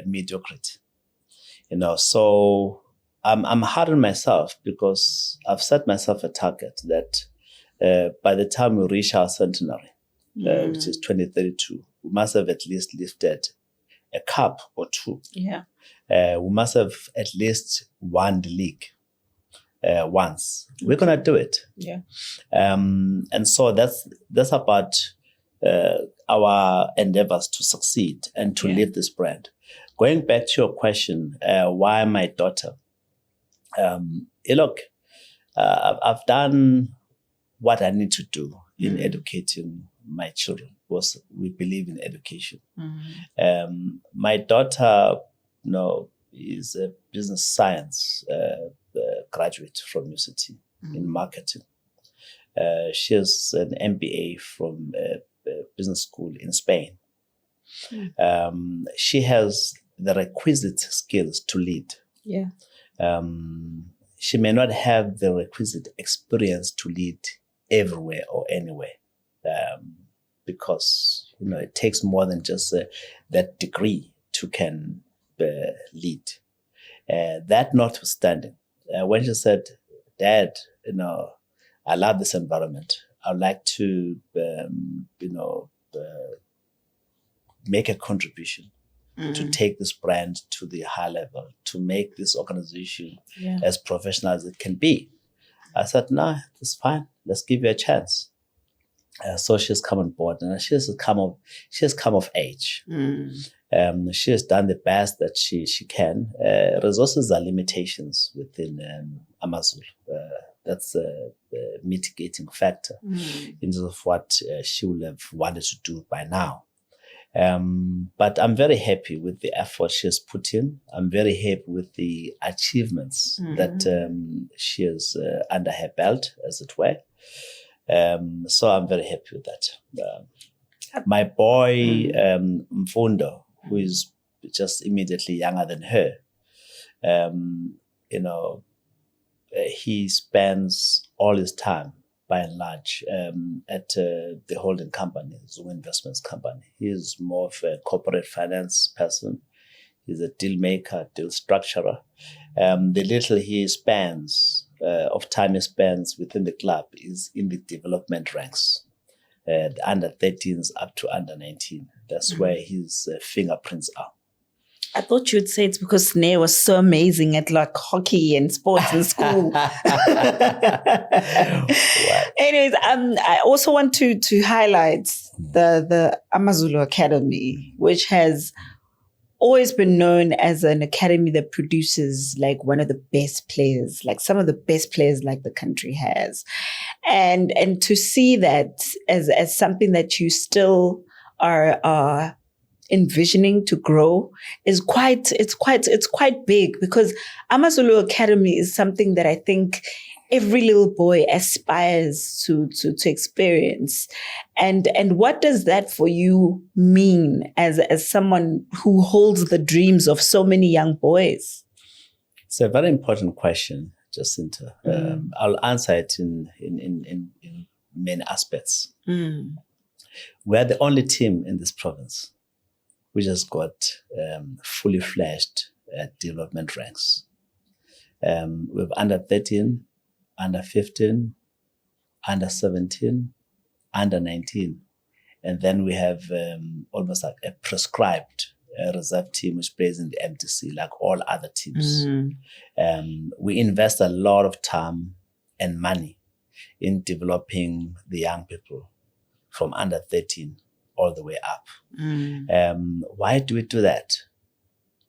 mediocrity. So I'm hard on myself because I've set myself a target that by the time we reach our centenary, which is 2032, we must have at least lifted a cup or 2. Yeah. We must have at least won the league once. Okay. We're gonna do it. Yeah. And so that's about our endeavors to succeed and to live this brand. Going back to your question, why my daughter? Look, I've done what I need to do in educating my children because we believe in education. My daughter, is a business science graduate from UCT in marketing. She has an MBA from a business school in Spain. She has the requisite skills to lead. Yeah. She may not have the requisite experience to lead everywhere or anywhere, because it takes more than just that degree to can lead. That notwithstanding, when she said, "Dad, I love this environment. I'd like to, make a contribution to take this brand to the high level, to make this organization as professional as it can be." I said, "No, it's fine. Let's give you a chance." So she's come on board, and she has come of age. She has done the best that she can. Resources are limitations within AmaZulu. That's a mitigating factor in terms of what she would have wanted to do by now. But I'm very happy with the effort she has put in. I'm very happy with the achievements that she has under her belt, as it were. So I'm very happy with that. My boy, Mfundo, who is just immediately younger than her, he spends all his time, by and large, at the holding company, Zungu Investments Company. He is more of a corporate finance person. He's a deal maker, deal structurer. The little he spends, of time he spends within the club is in the development ranks, the under 13s up to under 19. That's where his fingerprints are. I thought you'd say it's because Snare was so amazing at hockey and sports in school. Anyways, I also want to highlight the AmaZulu Academy, which has always been known as an academy that produces one of the best players, some of the best players the country has. And to see that as something that you still are envisioning to grow is quite big, because AmaZulu Academy is something that I think every little boy aspires to experience. And what does that for you mean as someone who holds the dreams of so many young boys? It's a very important question, Jacinta. I'll answer it in many aspects. We're the only team in this province which has got fully fledged development ranks. We've under 13, under 15, under 17, under 19. And then we have almost like a prescribed reserve team which plays in the MTC like all other teams. We invest a lot of time and money in developing the young people from under 13 all the way up. Why do we do that?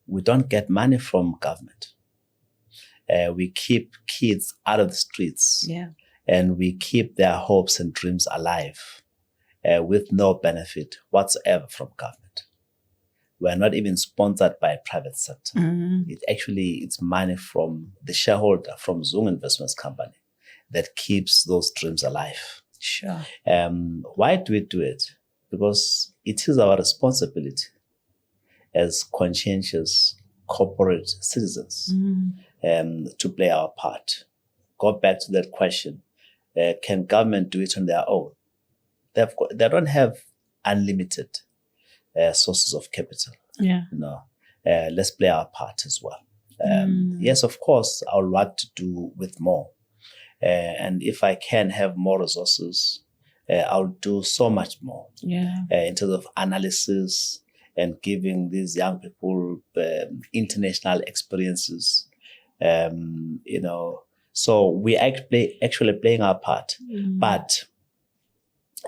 We don't get money from government. We keep kids out of the streets, and we keep their hopes and dreams alive with no benefit whatsoever from government. We're not even sponsored by a private sector. It's money from the shareholder, from Zungu Investments Company, that keeps those dreams alive. Sure. Why do we do it? Because it is our responsibility as conscientious corporate citizens to play our part. Go back to that question. Can government do it on their own? They don't have unlimited sources of capital. No. Let's play our part as well. Yes, of course, I would like to do with more. And if I can have more resources, I'll do so much more in terms of analysis and giving these young people international experiences. So we actually playing our part. But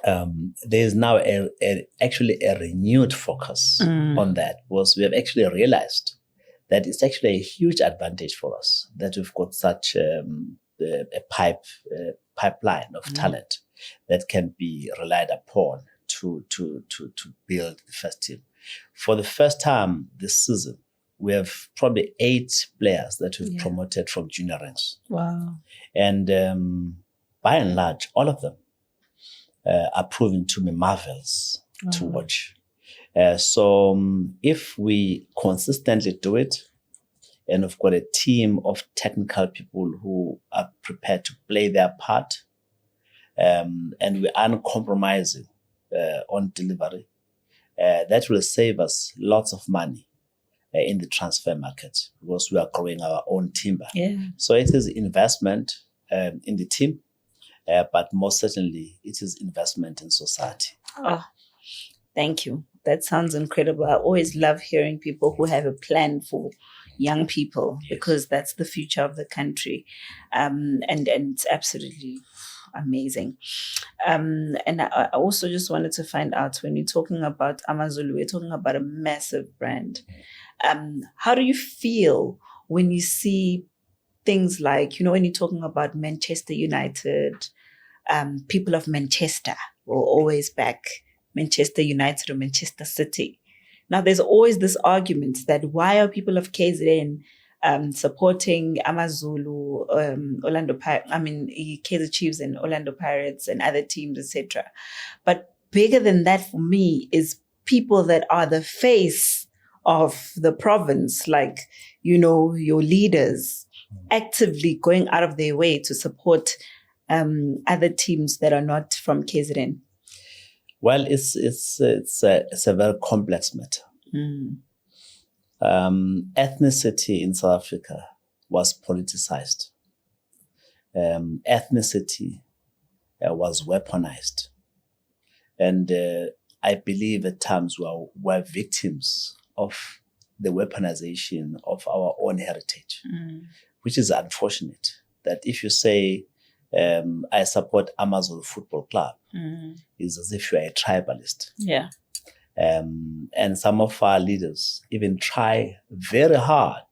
there is now actually a renewed focus on that, because we have actually realized that it's actually a huge advantage for us that we've got such a pipeline of talent that can be relied upon to build the first team. For the first time this season, we have probably 8 players that we've promoted from junior ranks. Wow. And by and large, all of them are proving to be marvels to watch. So if we consistently do it, and we've got a team of technical people who are prepared to play their part, and we're uncompromising on delivery, that will save us lots of money in the transfer market, because we are growing our own timber. So it is investment in the team, but most certainly it is investment in society. Thank you. That sounds incredible. I always love hearing people who have a plan for young people, because that's the future of the country. And it's absolutely amazing. And I also just wanted to find out, when you're talking about AmaZulu, we're talking about a massive brand. How do you feel when you see things like, when you're talking about Manchester United, people of Manchester will always back Manchester United or Manchester City. Now, there's always this argument that why are people of KZN supporting AmaZulu, Kaizer Chiefs and Orlando Pirates and other teams, etc. But bigger than that for me is people that are the face of the province, like, your leaders actively going out of their way to support other teams that are not from KZN. Well, it's a very complex matter. Ethnicity in South Africa was politicized. Ethnicity was weaponized. And I believe at times we're victims of the weaponization of our own heritage, which is unfortunate. That if you say, I support AmaZulu Football Club, is as if you're a tribalist. And some of our leaders even try very hard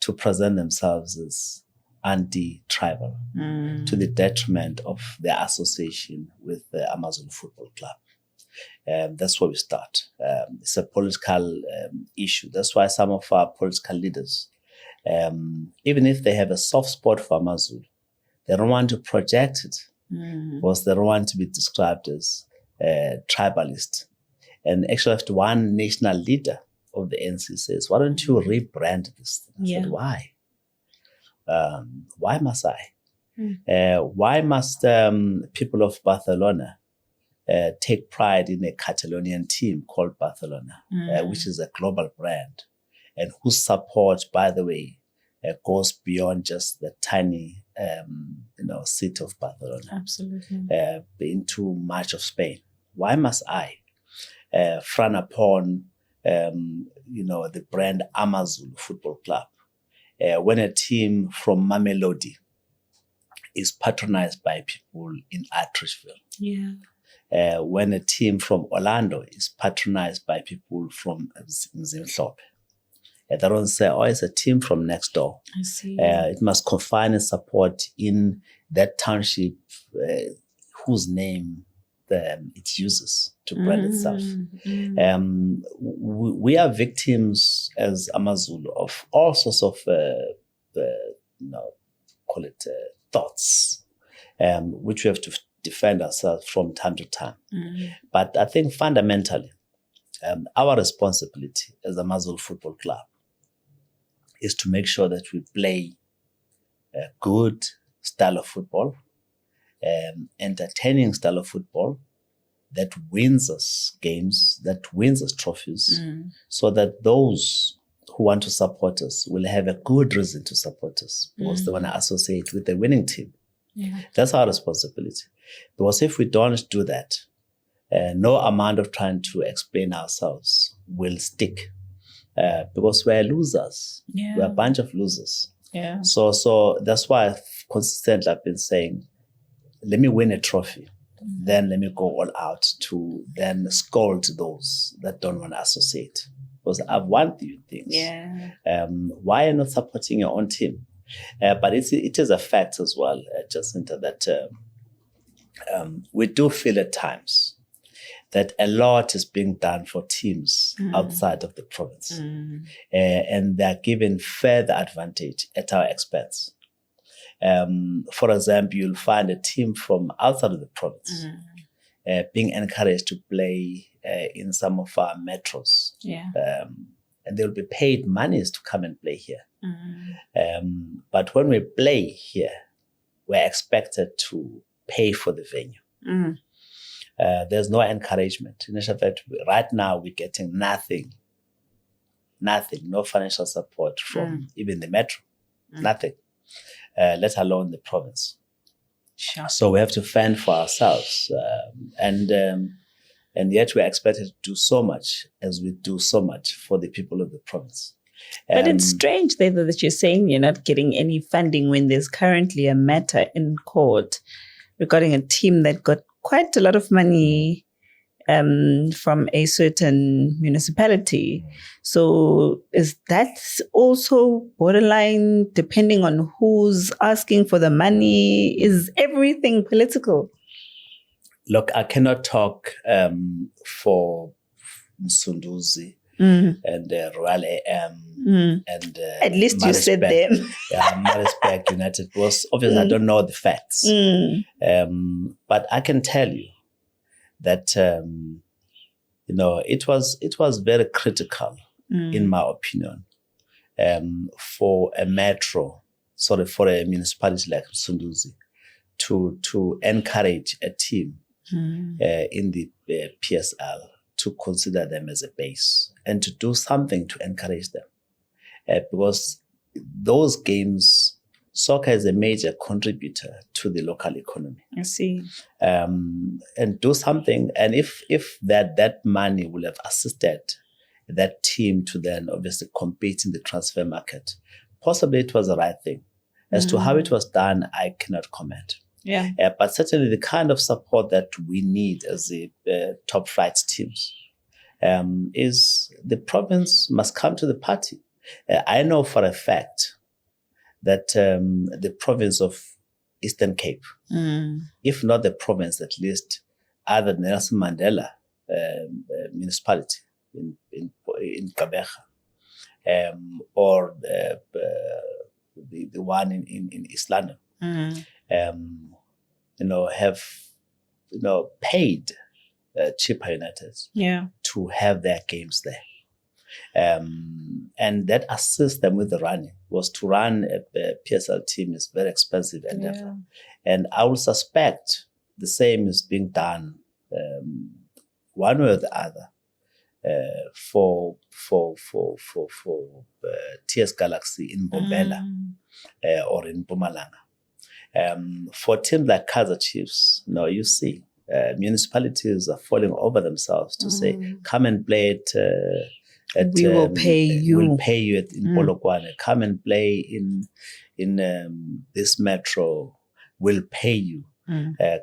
to present themselves as anti-tribal, to the detriment of their association with the AmaZulu Football Club. That's where we start. It's a political issue. That's why some of our political leaders, even if they have a soft spot for AmaZulu, They don't want to project it because they don't want to be described as tribalist. And actually, after one national leader of the ANC says, why don't you rebrand this? I said, why? Why must I? Why must people of Barcelona take pride in a Catalonian team called Barcelona, which is a global brand, and whose support, by the way, goes beyond just the tiny, city of Barcelona, absolutely, into much of Spain? Why must I frown upon, the brand AmaZulu Football Club when a team from Mamelodi is patronized by people in Atteridgeville? Yeah. When a team from Orlando is patronized by people from Zimhlope. They don't say, it's a team from next door. I see. It must confine its support in that township whose name it uses to brand itself. We are victims as AmaZulu of all sorts of, call it thoughts, which we have to defend ourselves from time to time. But I think fundamentally, our responsibility as a AmaZulu Football Club is to make sure that we play a good style of football, entertaining style of football that wins us games, that wins us trophies, so that those who want to support us will have a good reason to support us because they want to associate with the winning team. Yeah. That's our responsibility. Because if we don't do that, no amount of trying to explain ourselves will stick. Because we're losers. Yeah. We're a bunch of losers. Yeah. So that's why I've consistently been saying, let me win a trophy. Then let me go all out to then scold those that don't want to associate. Because I've won few things. Yeah. Why are you not supporting your own team? But it is a fact as well, Jacinta, that we do feel at times that a lot is being done for teams outside of the province. And they're given further advantage at our expense. For example, you'll find a team from outside of the province being encouraged to play in some of our metros. Yeah. And they'll be paid monies to come and play here. But when we play here, we're expected to pay for the venue. There's no encouragement. In fact, right now we're getting nothing, no financial support from even the metro, nothing, let alone the province. Sure. So we have to fend for ourselves, and yet we're expected to do so much as we do so much for the people of the province. But it's strange that you're saying you're not getting any funding when there's currently a matter in court regarding a team that got quite a lot of money from a certain municipality. So is that also borderline depending on who's asking for the money? Is everything political? Look, I cannot talk for Msunduzi and Royal AM and at least you said them. Maritzburg United, because obviously I don't know the facts. But I can tell you that it was very critical, in my opinion, for a municipality like Msunduzi to encourage a team in the PSL to consider them as a base and to do something to encourage them. Because those games, soccer is a major contributor to the local economy. I see. And do something. And if that money will have assisted that team to then obviously compete in the transfer market, possibly it was the right thing. As to how it was done, I cannot comment. Yeah. But certainly the kind of support that we need as the top flight teams is the province must come to the party. I know for a fact that the province of Eastern Cape, if not the province, at least either Nelson Mandela municipality in Gqeberha, or the one in East London, have, paid Chippa United to have their games there. And that assists them with the running. Was to run a PSL team is very expensive endeavor. And I will suspect the same is being done one way or the other for TS Galaxy in Bombela or in Mpumalanga. For teams like Kaizer Chiefs, you see municipalities are falling over themselves to say, come and play it. We will pay you. We'll pay you in Polokwane. Come and play in this metro. We'll pay you.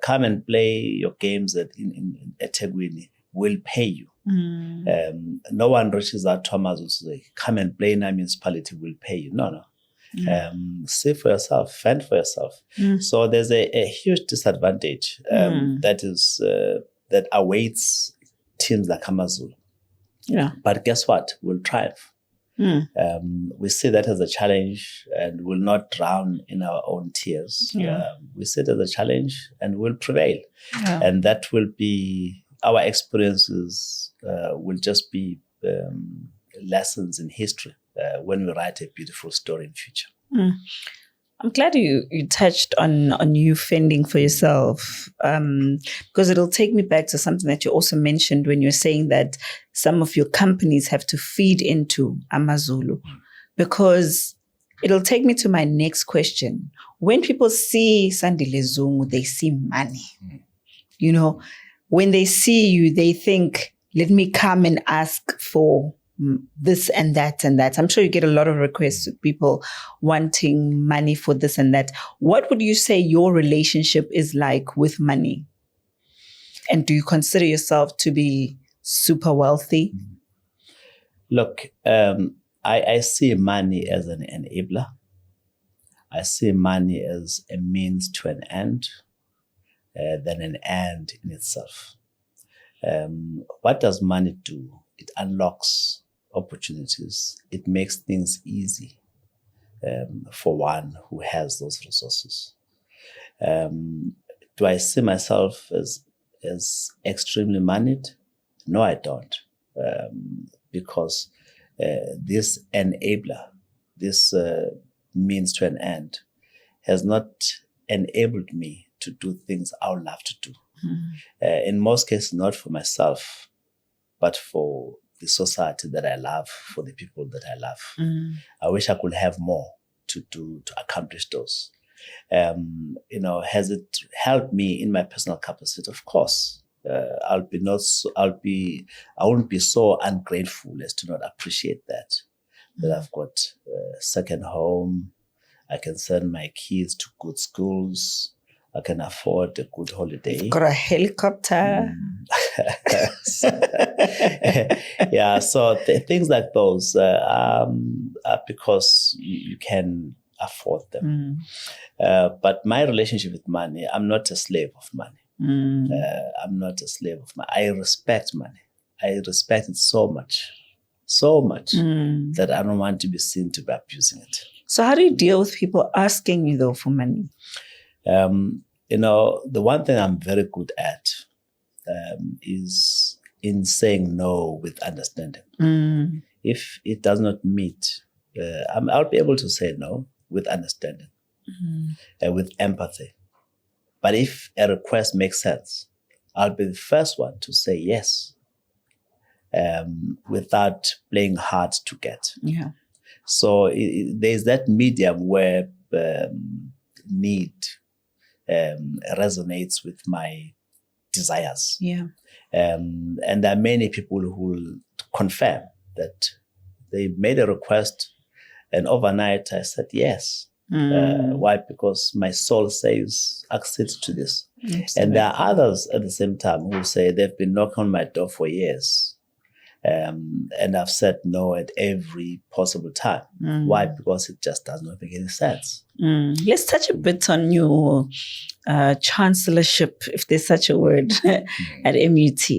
Come and play your games at eThekwini. We'll pay you. No one reaches out to AmaZulu to say, come and play in our municipality. We'll pay you. No. See for yourself. Fend for yourself. So there's a huge disadvantage that awaits teams like AmaZulu. Yeah. But guess what? We'll thrive. We see that as a challenge and will not drown in our own tears. We see it as a challenge and we'll prevail. And that will be, our experiences will just be lessons in history when we write a beautiful story in future. I'm glad you touched on you fending for yourself, because it'll take me back to something that you also mentioned when you're saying that some of your companies have to feed into AmaZulu, because it'll take me to my next question. When people see Sandile Zungu, they see money. When they see you, they think, let me come and ask for this and that and that. I'm sure you get a lot of requests with people wanting money for this and that. What would you say your relationship is like with money? And do you consider yourself to be super wealthy? Look, I see money as an enabler. I see money as a means to an end, than an end in itself. What does money do? It unlocks opportunities. It makes things easy for one who has those resources. Do I see myself as extremely moneyed? No, I don't. Because this enabler, this means to an end, has not enabled me to do things I would love to do. In most cases, not for myself, but for the society that I love, for the people that I love. I wish I could have more to accomplish those. Has it helped me in my personal capacity? Of course. I wouldn't be so ungrateful as to not appreciate that I've got a second home. I can send my kids to good schools. I can afford a good holiday. You've got a helicopter. So things like those are because you can afford them. But my relationship with money, I'm not a slave of money. I'm not a slave of money. I respect money. I respect it so much that I don't want to be seen to be abusing it. So how do you deal with people asking you though for money? The one thing I'm very good at is in saying no with understanding. If it does not meet, I'll be able to say no with understanding, with empathy. But if a request makes sense, I'll be the first one to say yes, without playing hard to get. So there's that medium where need resonates with my desires. And there are many people who will confirm that they made a request and overnight I said yes. Why? Because my soul says accede to this. And there are others at the same time who say they've been knocking on my door for years. And I've said no at every possible time. Why? Because it just does not make any sense. Let's touch a bit on your chancellorship, if there's such a word, at MUT.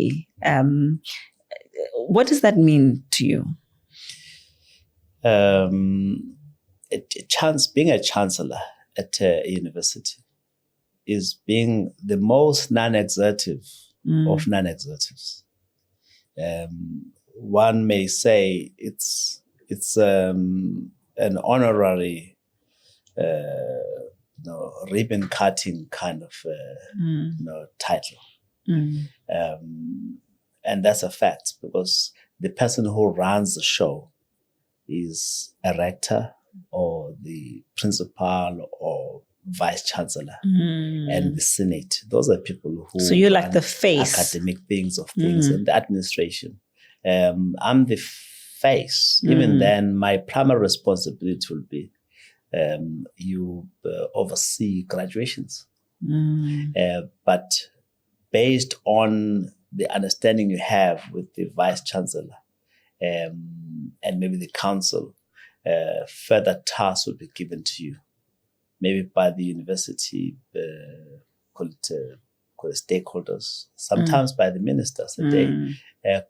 What does that mean to you? Being a chancellor at a university is being the most non-exertive of non-exertives. One may say it's an honorary, ribbon cutting kind of title, and that's a fact, because the person who runs the show is a rector or the principal or vice chancellor and the senate. Those are people who, so you're like the face, academic things of things, and the administration. I'm the face. Even then, my primary responsibility will be you oversee graduations, but based on the understanding you have with the vice chancellor and maybe the council, further tasks will be given to you, maybe by the university, call it stakeholders, sometimes by the ministers.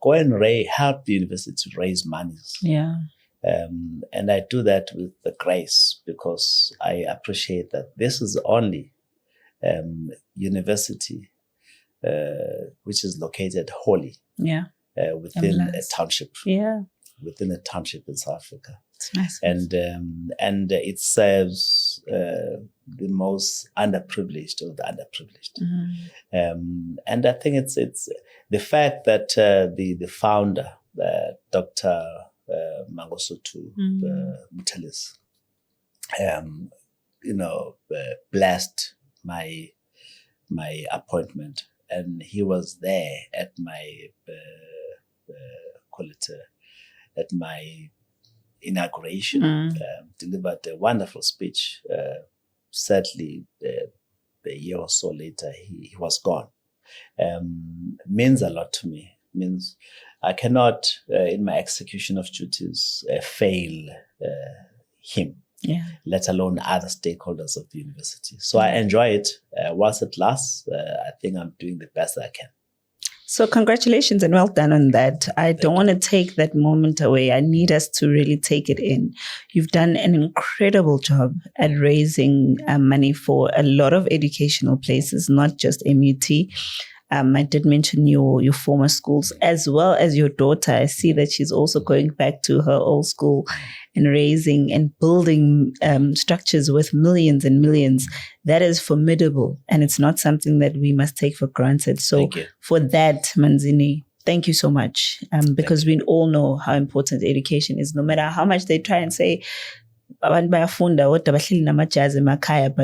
Go and help the university to raise monies. Yeah. And I do that with the grace, because I appreciate that this is the only university which is located wholly within a township. Yeah. Within a township in South Africa. It's nice. And it serves the most underprivileged of the underprivileged. And I think it's the fact that the founder, Dr. Mangosuthu Muthelezi, blessed my appointment, and he was there at my at my inauguration, delivered a wonderful speech. Sadly, a year or so later, he was gone. Means a lot to me. Means I cannot, in my execution of duties, fail him, let alone other stakeholders of the university. So I enjoy it. Whilst it lasts, I think I'm doing the best I can. So congratulations and well done on that. I don't want to take that moment away. I need us to really take it in. You've done an incredible job at raising money for a lot of educational places, not just MUT. I did mention your former schools as well as your daughter. I see that she's also going back to her old school and raising and building structures worth millions and millions. That is formidable. And it's not something that we must take for granted. So for that, Manzini, thank you so much. Because we all know how important education is, no matter how much they try and say, but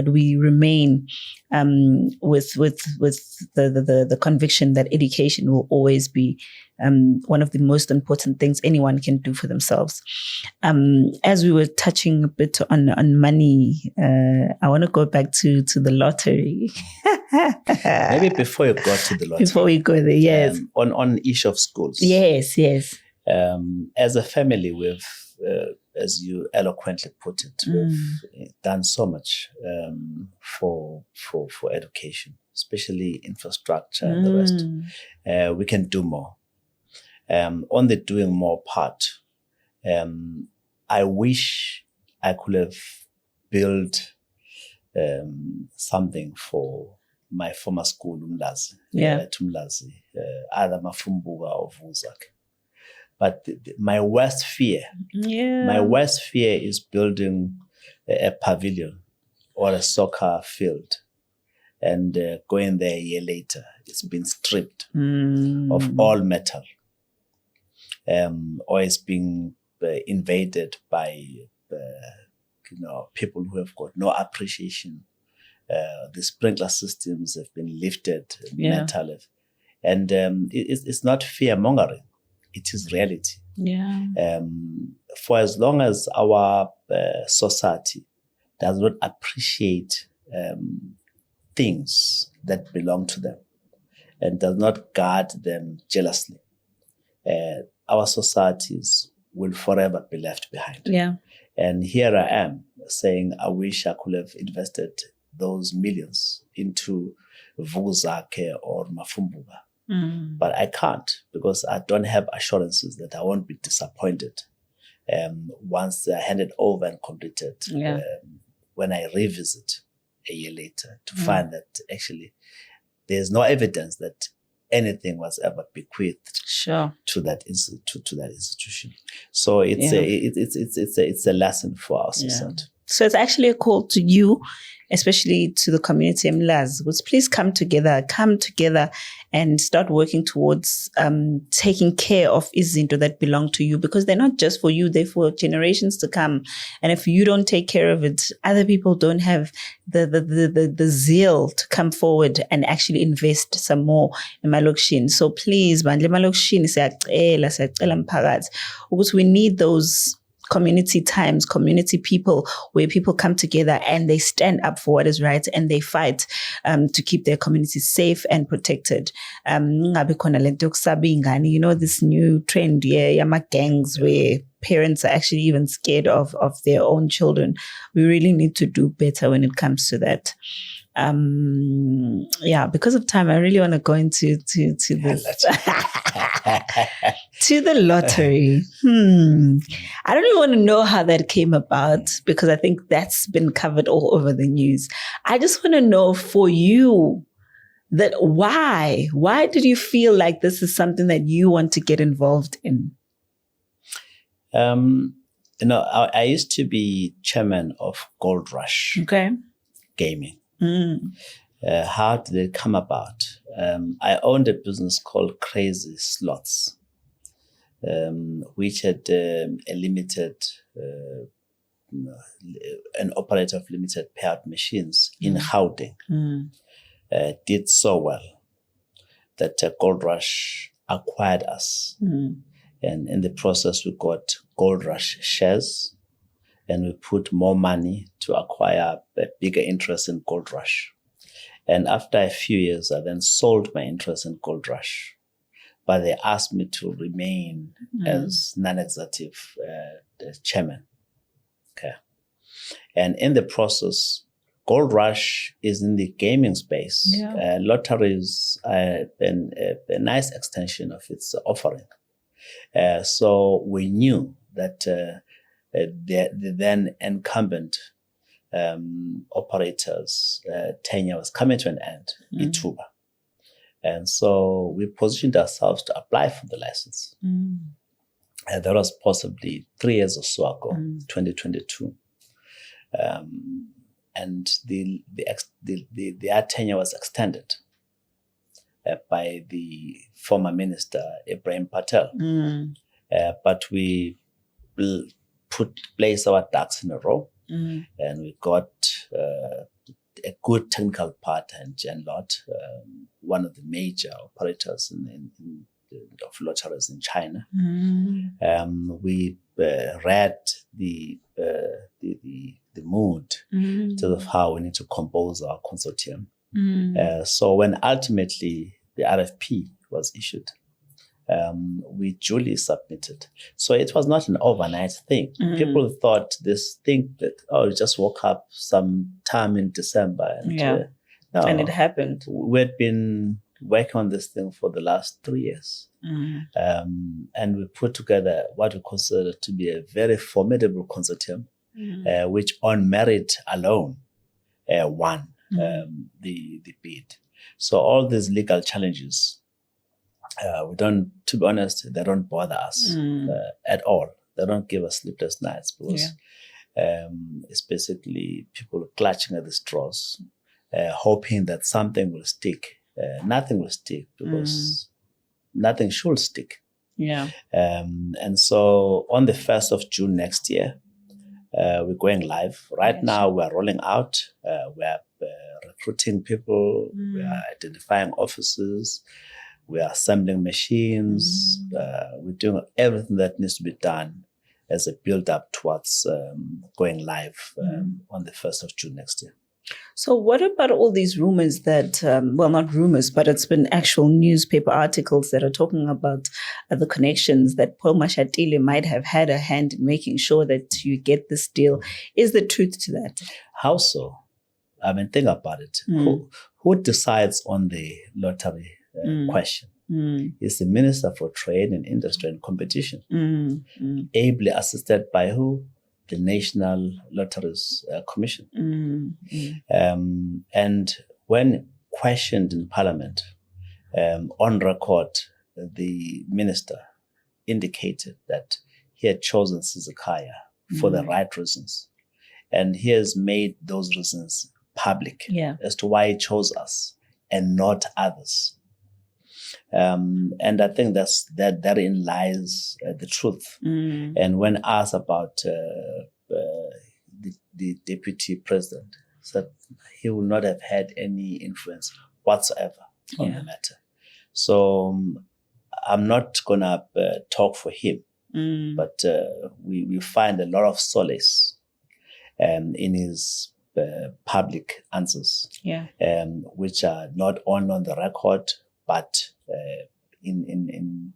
we remain with the conviction that education will always be one of the most important things anyone can do for themselves. As we were touching a bit on money, I want to go back to the lottery. Maybe before you go to the lottery. Before we go there, yes. On each of schools. Yes. As a family, we've as you eloquently put it, we've done so much for education, especially infrastructure and the rest. We can do more. On the doing more part, I wish I could have built something for my former school, Umlazi, either Mafumbuga or Vuzak. But my worst fear is building a pavilion or a soccer field and going there a year later. It's been stripped of all metal, or it's being invaded by people who have got no appreciation. The sprinkler systems have been lifted, metal, and it's not fear mongering. It is reality. For as long as our society does not appreciate things that belong to them and does not guard them jealously, our societies will forever be left behind. And here I am saying, I wish I could have invested those millions into Vuzake or Mafumbuga. But I can't, because I don't have assurances that I won't be disappointed once they're handed over and completed when I revisit a year later to find that actually there's no evidence that anything was ever bequeathed to that institution. So it's a lesson for our society. So it's actually a call to you, especially to the community Mlazi, which please come together and start working towards taking care of izinto that belong to you, because they're not just for you, they're for generations to come. And if you don't take care of it, other people don't have the zeal to come forward and actually invest some more in Malokishin. So please, bandle Malokishin, siyacela mphakathi ukuthi we need those community times, community people, where people come together and they stand up for what is right and they fight to keep their communities safe and protected. You know, this new trend, yama gangs, where parents are actually even scared of their own children. We really need to do better when it comes to that. Because of time, I really want to go into this. To the lottery. I don't even want to know how that came about, because I think that's been covered all over the news. I just want to know for you that why did you feel like this is something that you want to get involved in? I used to be chairman of Gold Rush Gaming. How did it come about? I owned a business called Crazy Slots, which had an operator of limited payout machines in Gauteng. Did so well that Gold Rush acquired us. And in the process, we got Gold Rush shares, and we put more money to acquire a bigger interest in Gold Rush. And after a few years, I then sold my interest in Gold Rush. But they asked me to remain as non-executive chairman. Okay. And in the process, Gold Rush is in the gaming space. Lotteries are a nice extension of its offering. So we knew that the then incumbent operators' tenure was coming to an end, Ituba. And so we positioned ourselves to apply for the license. And that was possibly 3 years or so ago, 2022. And their tenure was extended by the former minister, Ibrahim Patel. But we placed our ducks in a row, and we got a good technical partner in Genlot, one of the major operators of lotteries in China. We read the mood in terms of how we need to compose our consortium. So when ultimately the RFP was issued, we duly submitted. So it was not an overnight thing. People thought this thing that, you just woke up sometime in December. And it happened. We had been working on this thing for the last 3 years. And we put together what we consider to be a very formidable consortium, which on merit alone won the bid. So all these legal challenges, to be honest, they don't bother us at all. They don't give us sleepless nights, because it's basically people clutching at the straws, hoping that something will stick. Nothing will stick, because nothing should stick. And so on the 1st of June next year, we're going live. Right now, we're rolling out. We're recruiting people. We are identifying offices. We are assembling machines. We're doing everything that needs to be done as a build-up towards going live on the 1st of June next year. So what about all these rumors that, not rumors, but it's been actual newspaper articles that are talking about the connections that Paul Mashatile might have had a hand in making sure that you get this deal. Is the truth to that? How so? I mean, think about it. Who decides on the lottery question? Is the Minister for Trade and Industry and Competition, ably assisted by who? the National Lotteries Commission. And when questioned in Parliament, on record, the minister indicated that he had chosen Sizakaya for the right reasons. And he has made those reasons public as to why he chose us and not others. And I think that therein lies the truth. And when asked about the deputy president, said he would not have had any influence whatsoever on the matter. So I'm not gonna talk for him, but we find a lot of solace in his public answers, which are not only on the record but in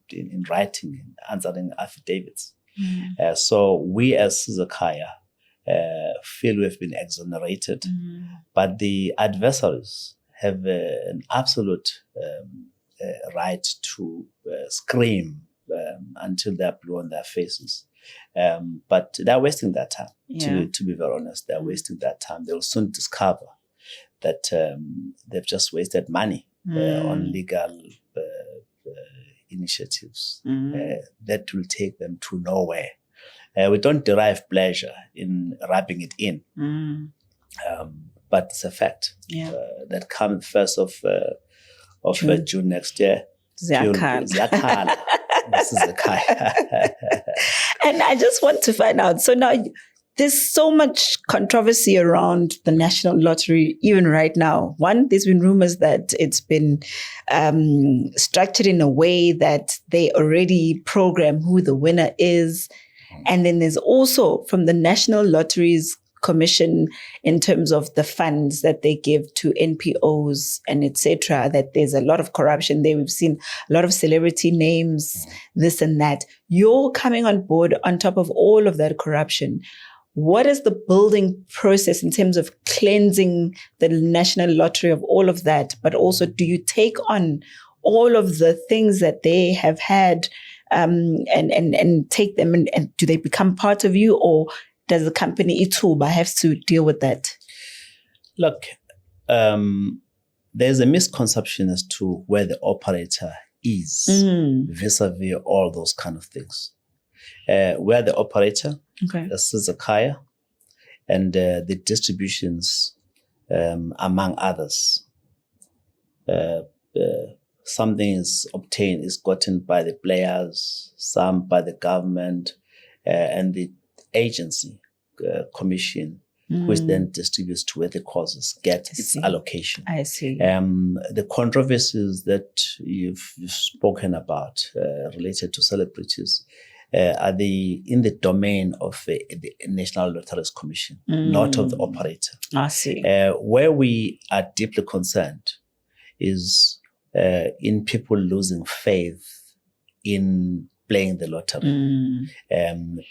writing, in answering affidavits. So we as Sizakaya feel we've been exonerated, but the adversaries have an absolute right to scream until they're blue on their faces. But they're wasting their time, to be very honest. They're wasting their time. They'll soon discover that they've just wasted money on legal initiatives that will take them to nowhere. We don't derive pleasure in rubbing it in, but it's a fact that comes 1st of June next year. Ziyakhala. This is Zakaya. And I just want to find out. So now there's so much controversy around the National Lottery, even right now. One, there's been rumors that it's been structured in a way that they already program who the winner is. And then there's also from the National Lotteries Commission in terms of the funds that they give to NPOs and etc., that there's a lot of corruption there. We've seen a lot of celebrity names, this and that. You're coming on board on top of all of that corruption. What is the building process in terms of cleansing the National Lottery of all of that? But also, do you take on all of the things that they have had and take them and do they become part of you, or does the company Ituba have to deal with that? Look, there's a misconception as to where the operator is vis-a-vis all those kind of things. We're the operator, this is Zakaya, and the distributions, among others. Something is obtained, is gotten by the players, some by the government, and the agency, commission, which then distributes to where the causes get its allocation. I see. The controversies that you've spoken about related to celebrities are in the domain of the National Lotteries Commission, not of the operator. I see. Where we are deeply concerned is in people losing faith in playing the lottery.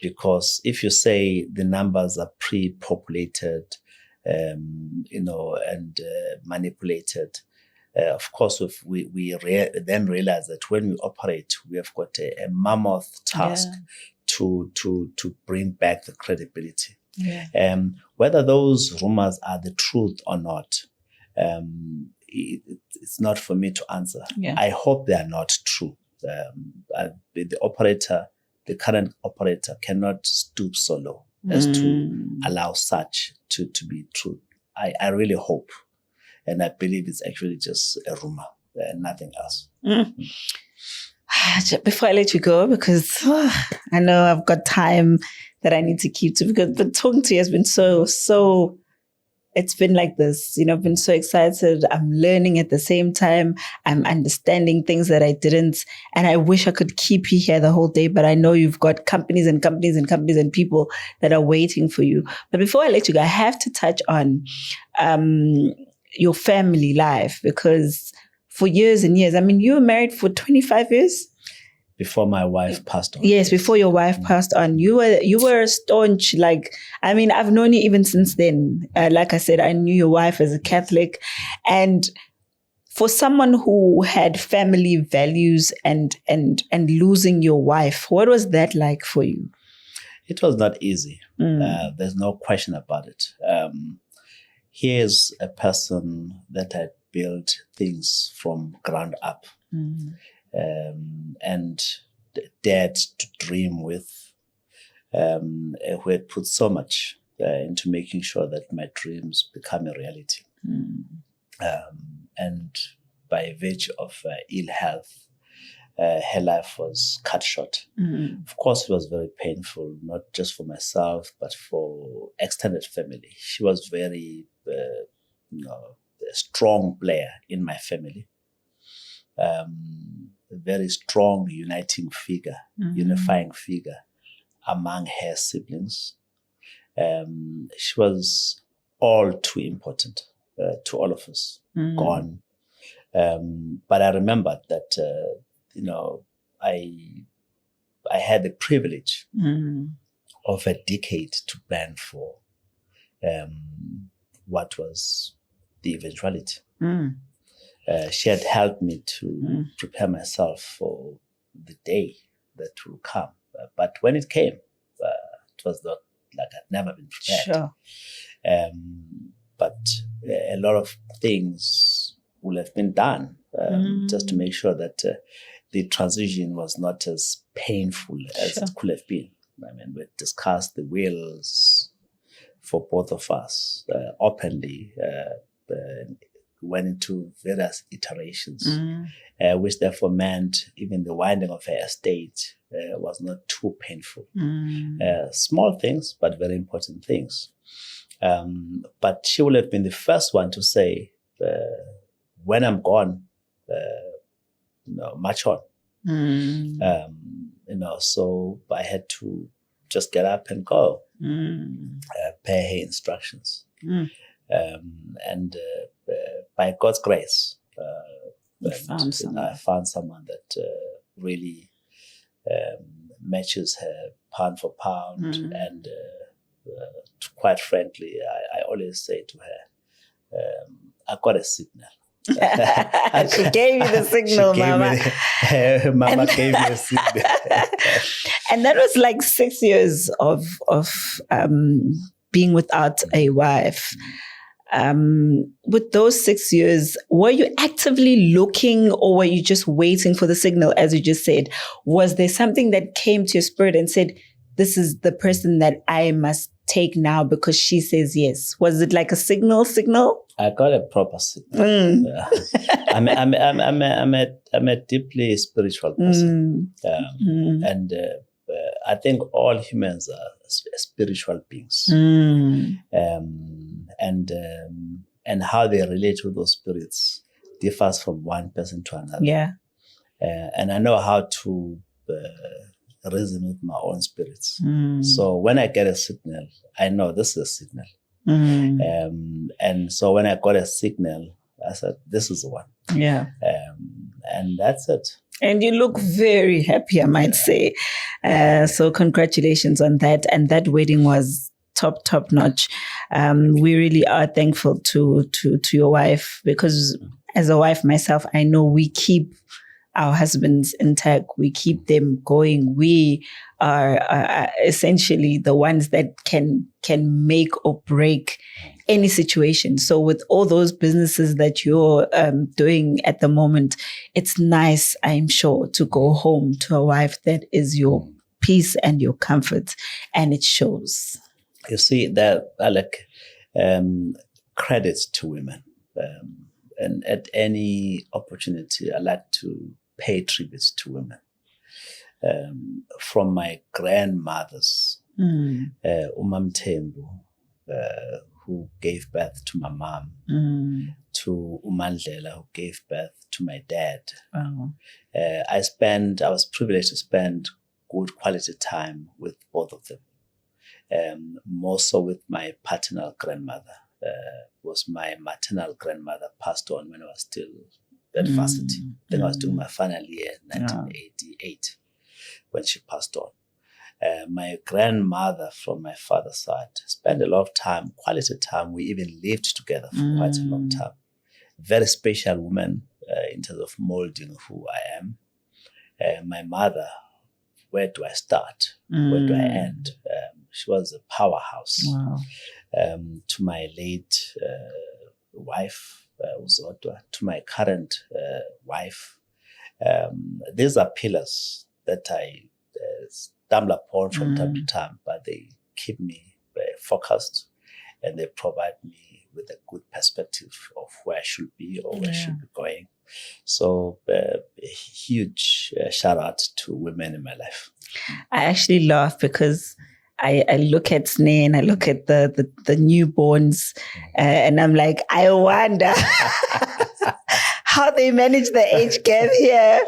Because if you say the numbers are pre-populated, and manipulated, of course, we then realize that when we operate, we have got a mammoth task to bring back the credibility. Whether those rumors are the truth or not, it's not for me to answer. I hope they are not true. The operator, the current operator, cannot stoop so low as to allow such to be true. I really hope, and I believe it's actually just a rumor and nothing else. Before I let you go, because I know I've got time that I need to keep to, because the talking to you has been so it's been like this, I've been so excited. I'm learning at the same time. I'm understanding things that I didn't. And I wish I could keep you here the whole day, but I know you've got companies and people that are waiting for you. But before I let you go, I have to touch on your family life, because for years and years, you were married for 25 years? Before my wife passed on. Yes, before your wife passed on. You were staunch, I've known you even since then. Like I said, I knew your wife as a Catholic. And for someone who had family values and losing your wife, what was that like for you? It was not easy. There's no question about it. Here's a person that had built things from ground up, and dared to dream with, who had put so much into making sure that my dreams become a reality. And by virtue of ill health, her life was cut short. Of course, it was very painful, not just for myself, but for extended family. She was very, a strong player in my family. A very strong unifying figure among her siblings. She was all too important to all of us, gone. But I remember that, I had the privilege of a decade to plan for what was the eventuality. She had helped me to prepare myself for the day that will come. But when it came, it was not like I'd never been prepared. Sure. But a lot of things will have been done just to make sure that the transition was not as painful as it could have been. I mean, we discussed the wills for both of us openly, went into various iterations, which therefore meant even the winding of her estate was not too painful. Small things, but very important things. But she would have been the first one to say, when I'm gone, march on. So I had to just get up and go, pay her instructions. And by God's grace, I found someone that really matches her pound for pound. And quite frankly, I always say to her, I got a signal. She gave you the signal, Mama. Mama gave me a signal. And that was like 6 years of being without a wife. With those 6 years, were you actively looking, or were you just waiting for the signal, as you just said? Was there something that came to your spirit and said, this is the person that I must take now because she says yes? Was it like a signal? I got a proper signal. I'm a deeply spiritual person, and I think all humans are spiritual beings, and how they relate to those spirits differs from one person to another. Yeah, and I know how to reason with my own spirits. So when I get a signal, I know this is a signal. And so when I got a signal, I said, this is the one. Yeah. And that's it. And you look very happy, I might say. So congratulations on that. And that wedding was top notch. We really are thankful to your wife, because as a wife myself, I know we keep our husbands intact. We keep them going. We are essentially the ones that can make or break any situation. So with all those businesses that you're doing at the moment, it's nice, I'm sure, to go home to a wife that is your peace and your comfort, and it shows. You see, that I like credit to women. And at any opportunity, I like to pay tribute to women. From my grandmothers, Umam Tembu, who gave birth to my mom, to Umandlela, who gave birth to my dad. Wow. I was privileged to spend good quality time with both of them. More so with my paternal grandmother. Was my maternal grandmother passed on when I was still at varsity. Then I was doing my final year in 1988 when she passed on. My grandmother from my father's side spent a lot of time, quality time. We even lived together for quite a long time. Very special woman in terms of molding who I am. My mother where do I start? Where do I end? She was a powerhouse. Wow. To my late wife, Uzodwa, to my current wife, these are pillars that I stumble upon from time to time, but they keep me focused and they provide me with a good perspective of where I should be or where I should be going. So a huge shout out to women in my life. I actually laugh because I look at Sneh and I look at the newborns and I'm like, I wonder how they manage the age gap here.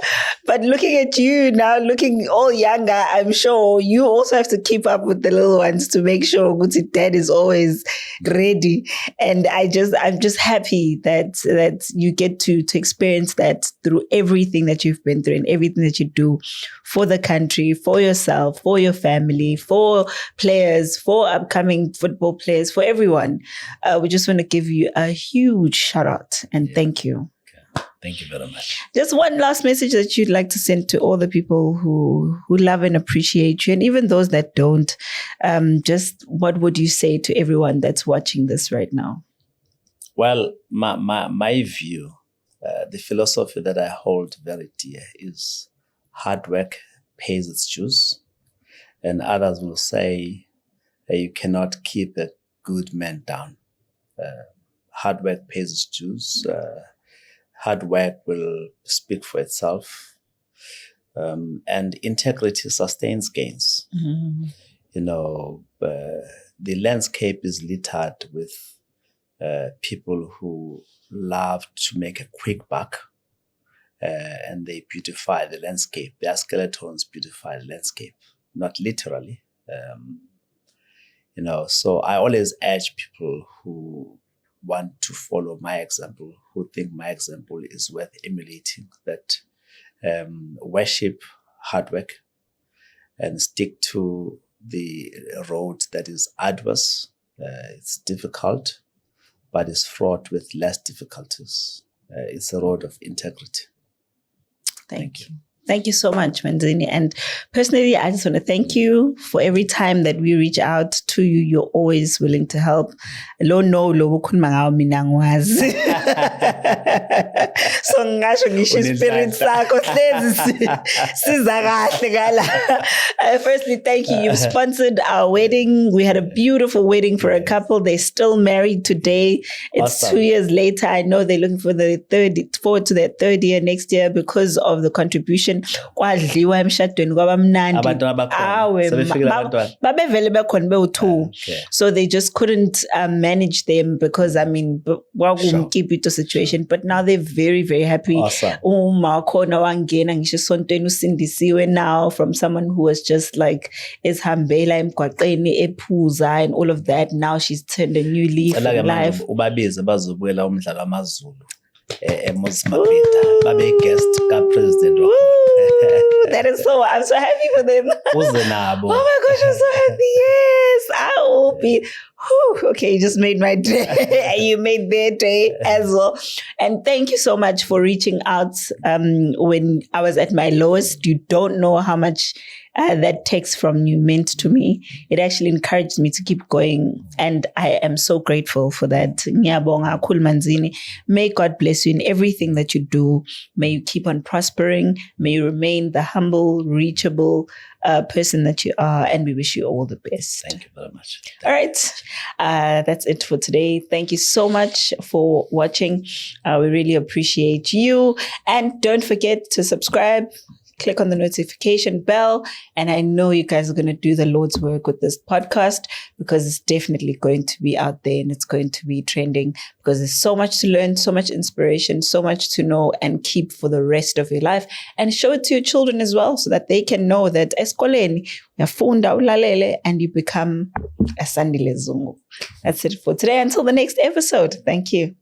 But looking at you now, looking all younger, I'm sure you also have to keep up with the little ones to make sure Guti Dad is always ready. And I'm just happy that you get to experience that through everything that you've been through and everything that you do for the country, for yourself, for your family, for players, for upcoming football players, for everyone. We just want to give you a huge shout out and thank you. Thank you very much. Just one last message that you'd like to send to all the people who love and appreciate you, and even those that don't. Just what would you say to everyone that's watching this right now? Well, my view, the philosophy that I hold very dear is hard work pays its dues. And others will say you cannot keep a good man down. Hard work pays its dues. Hard work will speak for itself, and integrity sustains gains. Mm-hmm. You know, the landscape is littered with people who love to make a quick buck, and they beautify the landscape. Their skeletons beautify the landscape, not literally. You know, so I always urge people who want to follow my example, who think my example is worth emulating, that worship hard work and stick to the road that is arduous. It's difficult, but it's fraught with less difficulties. It's a road of integrity. Thank you. Thank you so much, Manzini. And personally, I just want to thank you for every time that we reach out to you. You're always willing to help. Lo no lo kunmanga minangwazi. So ngasho ngisho spirit sakho sizakahle. Firstly, thank you. You've sponsored our wedding. We had a beautiful wedding for a couple. They're still married today. It's awesome. 2 years later. I know they're looking for forward to their third year next year because of the contribution. Kwadliwa emshadweni kwabamnandi babevele bekhona bewu-2 so they just couldn't manage them because kwakumkipito situation, but now they're very, very happy. Uma khona wangena ngisho esontweni usindisiwe now from someone who was just like ezihambela emgwaqeni ephuza and all of that. Now she's turned a new leaf in life. Ubabize bazobuyela umdlalo wamaZulu babe guest ka-president. That is so, I'm so happy for them. Oh my gosh, I'm so happy. Yes, I will be. Okay, you just made my day. And you made their day as well. And thank you so much for reaching out when I was at my lowest. You don't know how much that text from you meant to me. It actually encouraged me to keep going. And I am so grateful for that. Ngiyabonga kakhulu Manzini. May God bless you in everything that you do. May you keep on prospering. May you remain the humble, reachable person that you are. And we wish you all the best. Thank you very much. All right. That's it for today. Thank you so much for watching. We really appreciate you. And don't forget to subscribe. Click on the notification bell. And I know you guys are going to do the Lord's work with this podcast because it's definitely going to be out there and it's going to be trending because there's so much to learn, so much inspiration, so much to know and keep for the rest of your life. And show it to your children as well so that they can know that eskoleni uyafunda ulalele and you become a Sandile Zungu. That's it for today. Until the next episode. Thank you.